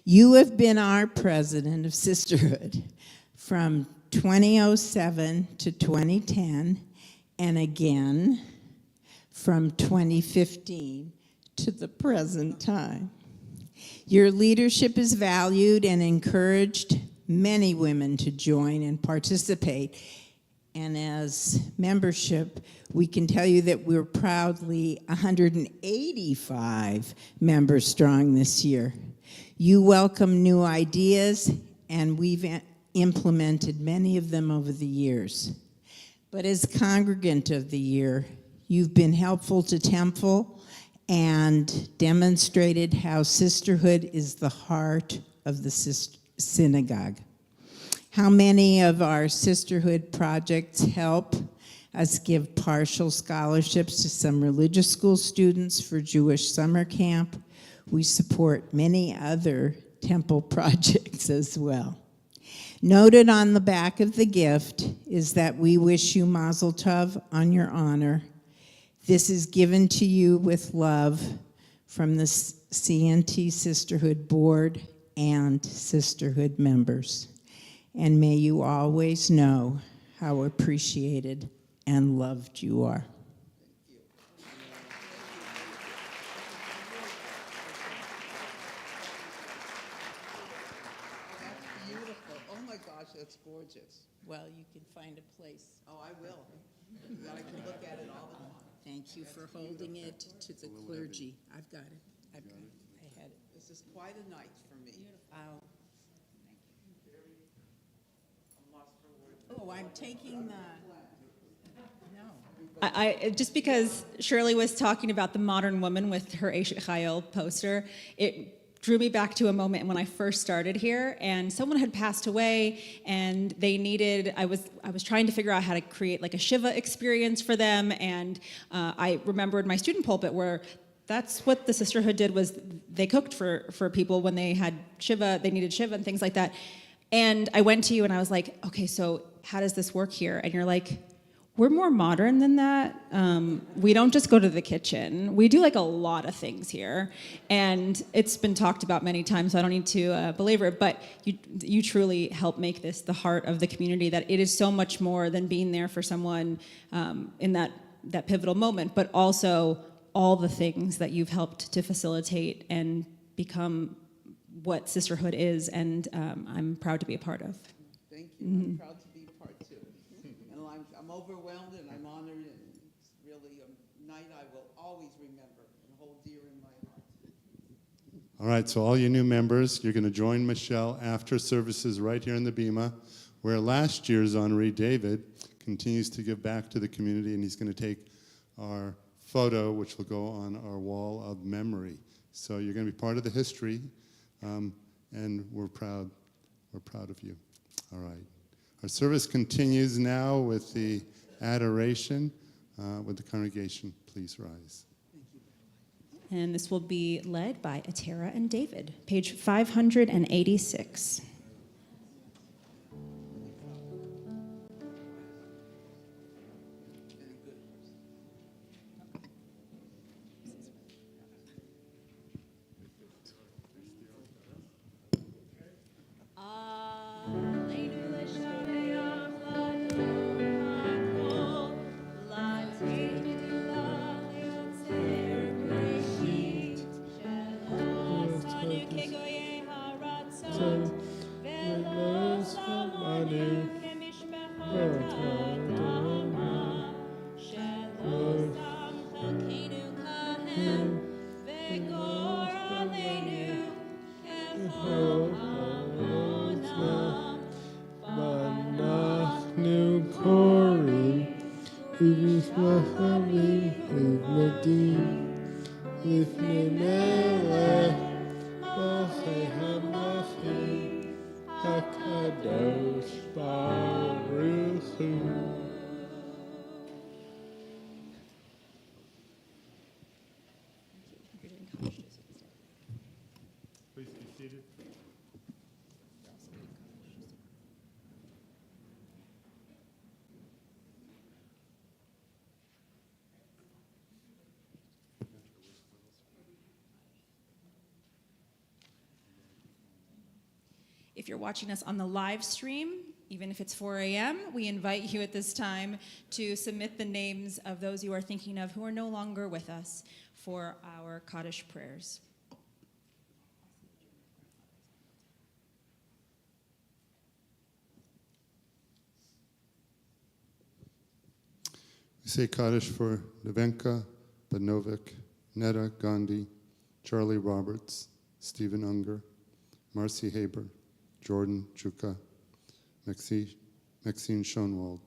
You have been our president of Sisterhood from 2007 to 2010, and again from 2015 to the present time. Your leadership is valued and encouraged many women to join and participate. And as membership, we can tell you that we're proudly 185 members strong this year. You welcome new ideas, and we've implemented many of them over the years. But as Congregant of the Year, you've been helpful to Temple and demonstrated how sisterhood is the heart of the synagogue. How many of our sisterhood projects help us give partial scholarships to some religious school students for Jewish summer camp. We support many other temple projects as well. Noted on the back of the gift is that we wish you Mazel Tov on your honor. This is given to you with love from the CNT Sisterhood Board and Sisterhood members. And may you always know how appreciated and loved you are. That's beautiful. Oh my gosh, that's gorgeous. Well, you can find a place. Oh, I will. I can look at it all the time. Thank you for holding it to the clergy. I've got it. I had it. This is quite a night for me. I'll- Oh, I'm taking the, no. I just because Shirley was talking about the modern woman with her Eshet Chayil poster, it drew me back to a moment when I first started here, and someone had passed away, and they needed. I was trying to figure out how to create like a Shiva experience for them, and I remembered my student pulpit where that's what the sisterhood did, was they cooked for people when they had Shiva, they needed Shiva and things like that. And I went to you and I was like, okay, so how does this work here? And you're like, we're more modern than that. We don't just go to the kitchen. We do like a lot of things here. And it's been talked about many times, so I don't need to belabor it, but you truly help make this the heart of the community, that it is so much more than being there for someone in that pivotal moment, but also all the things that you've helped to facilitate and become what sisterhood is, and I'm proud to be a part of. Thank you. I'm proud to be part too. And I'm overwhelmed and I'm honored, and it's really a night I will always remember and hold dear in my heart. All right, so all you new members, you're going to join Michelle after services right here in the Bema, where last year's honoree, David, continues to give back to the community, and he's going to take our photo, which will go on our wall of memory. So you're going to be part of the history, and we're proud of you. All right. Our service continues now with the adoration. With the congregation, please rise. And this will be led by Atera and David, page 586. Please be seated. If you're watching us on the live stream, even if it's 4 a.m., we invite you at this time to submit the names of those you are thinking of who are no longer with us for our Kaddish prayers. We say Kaddish for Nevenka, Banovic, Netta Gandhi, Charlie Roberts, Stephen Unger, Marcy Haber, Jordan Juka, Maxine Schoenwald,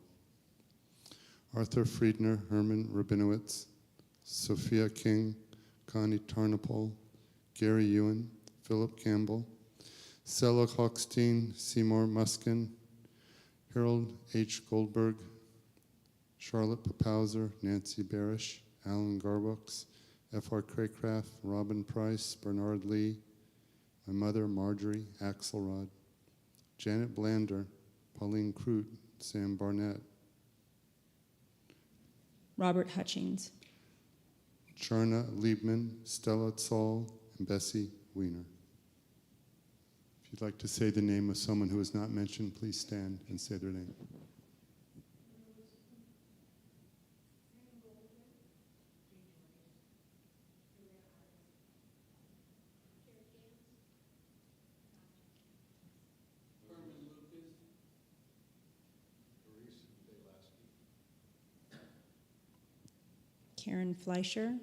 Arthur Friedner, Herman Rabinowitz, Sophia King, Connie Tarnopol, Gary Ewan, Philip Campbell, Stella Hochstein, Seymour Muskin, Harold H. Goldberg, Charlotte Papauser, Nancy Barish, Alan Garbooks, F.R. Craycraft, Robin Price, Bernard Lee, my mother, Marjorie Axelrod, Janet Blander, Pauline Crute, Sam Barnett, Robert Hutchings. Charna Liebman, Stella Zoll, and Bessie Wiener. If you'd like to say the name of someone who is not mentioned, please stand and say their name. Karen Fleischer.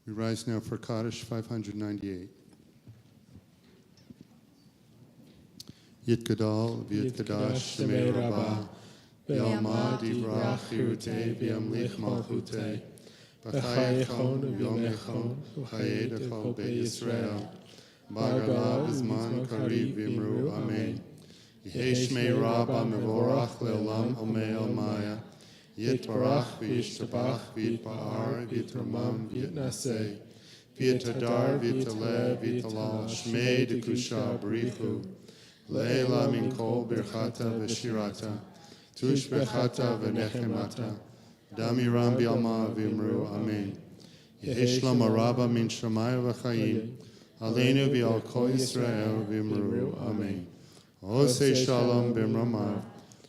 We rise now for Kaddish 598. Yitgadal, V'yitgadash, Shemei Rabbah, B'yalma Divrach, Chirutei, V'yamlich Malchutei, B'chayechon, V'yomechon, V'chayedechol Be'Yisrael, B'agala B'zman Kariv V'imru, Amen. Yehei Shmei Rabbah Mevorach Le'olam Omei Almaya, Yitbarach V'yishtabach V'yitba'ar V'yitramam V'yitnaseh, Vietadar, Vitale, Vitalal, Shmei Dekusha, Barichu, Leila min kol birchata v'shirata, tush bechata v'nechemata, damiram bialma v'imru, amen. Yehi shlam araba min shamayim v'chayim, aleinu v'al kol Yisrael v'imru, amen. Osei shalom b'mramav,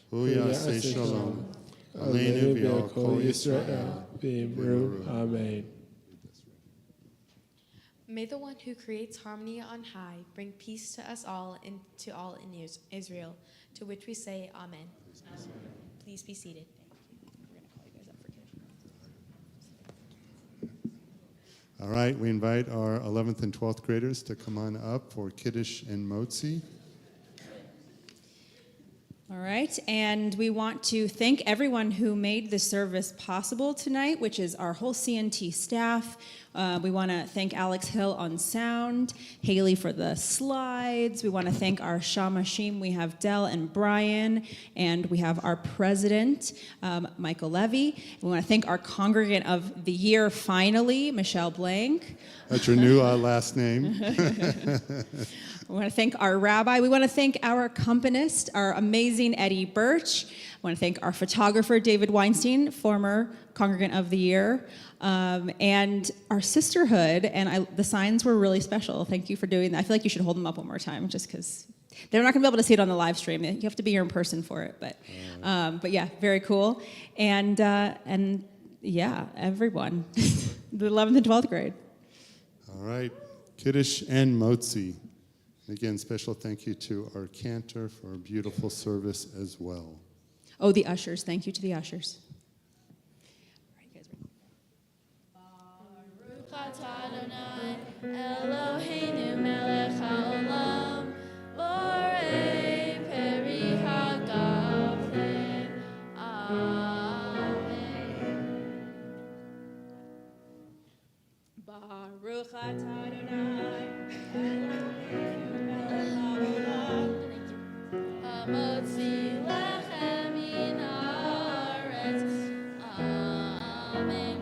hu yasei shalom, aleinu v'al kol Yisrael v'imru, amen. May the one who creates harmony on high bring peace to us all and to all in Israel, to which we say amen. Please be seated. All right, we invite our 11th and 12th graders to come on up for Kiddush and Motzi. All right, and we want to thank everyone who made the service possible tonight, which is our whole CNT staff. We want to thank Alex Hill on sound, Haley for the slides. We want to thank our Shamashim. We have Dell and Brian, and we have our president, Michael Levy. We want to thank our congregant of the year, finally, Michelle Blank. That's your new last name. We want to thank our rabbi. We want to thank our accompanist, our amazing Eddie Birch. I want to thank our photographer, David Weinstein, former Congregant of the Year, and our sisterhood. And the signs were really special. Thank you for doing that. I feel like you should hold them up one more time, just because they're not going to be able to see it on the live stream. You have to be here in person for it. But yeah, very cool. And yeah, everyone, the 11th and 12th grade. All right, Kiddush and Motzi. Again, special thank you to our cantor for a beautiful service as well. Oh, the ushers. Thank you to the ushers. Baruch atah Adonai, Eloheinu melech haolam, borei peri hagavlen. Amen. Baruch atah Adonai, Hamotzi lechem min haaretz. Amen.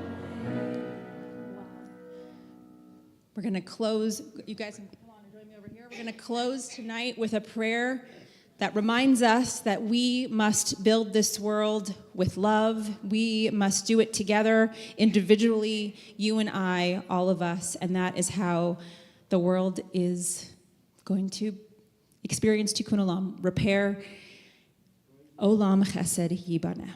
We're going to close. You guys can come on and join me over here. We're going to close tonight with a prayer that reminds us that we must build this world with love. We must do it together, individually, you and I, all of us, and that is how the world is going to experience tikkun olam, repair olam chesed yibaneh.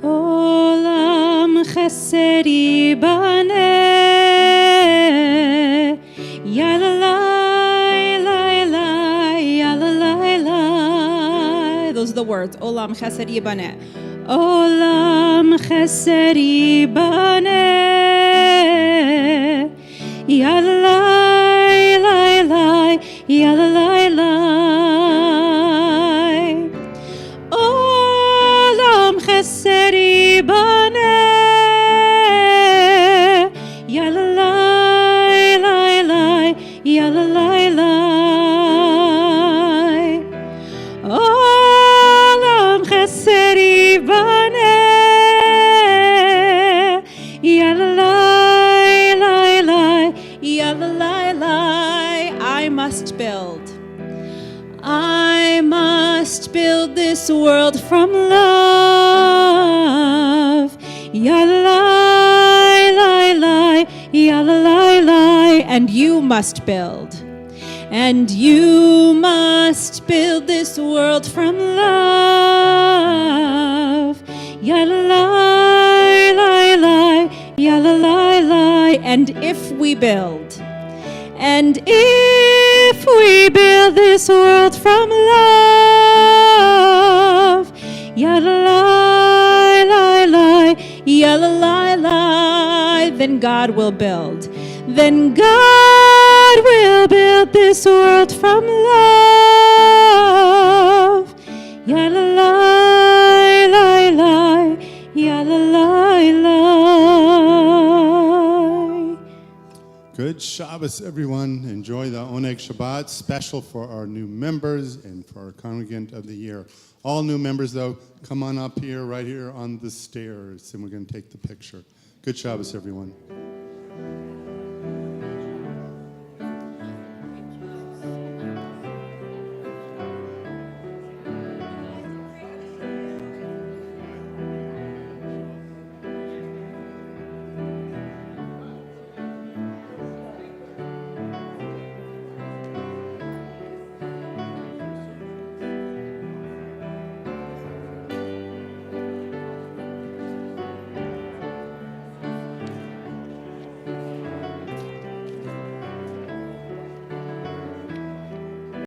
Olam chesed yibaneh, yalalai, lai, lai, yalalai, lai. Those are the words. Olam chesed yibaneh. Olam chesed yibaneh, yalalai, lai, lai, yalalai, lai. Olam chesed yibaneh, yalalai, lai, lai, yalalai, lai. Olam chesed yibaneh, yalalai, lai, lai, yalalai, lai. I must build. I must build this world from love. Yalalai, lai, lai, yalalai, lai. And you must build. And you must build this world from love. Yalalai, lai, lai, yalalai, lai. And if we build, this world from love, yalalai, lai, lai, yalalai, lai, then God will build. Then God will build this world from love. Yalalai, lai, lai, yalalai, lai. Good Shabbos, everyone. Enjoy the Oneg Shabbat, special for our new members and for our Congregant of the Year. All new members, though, come on up here, right here on the stairs, and we're going to take the picture. Good Shabbos, everyone.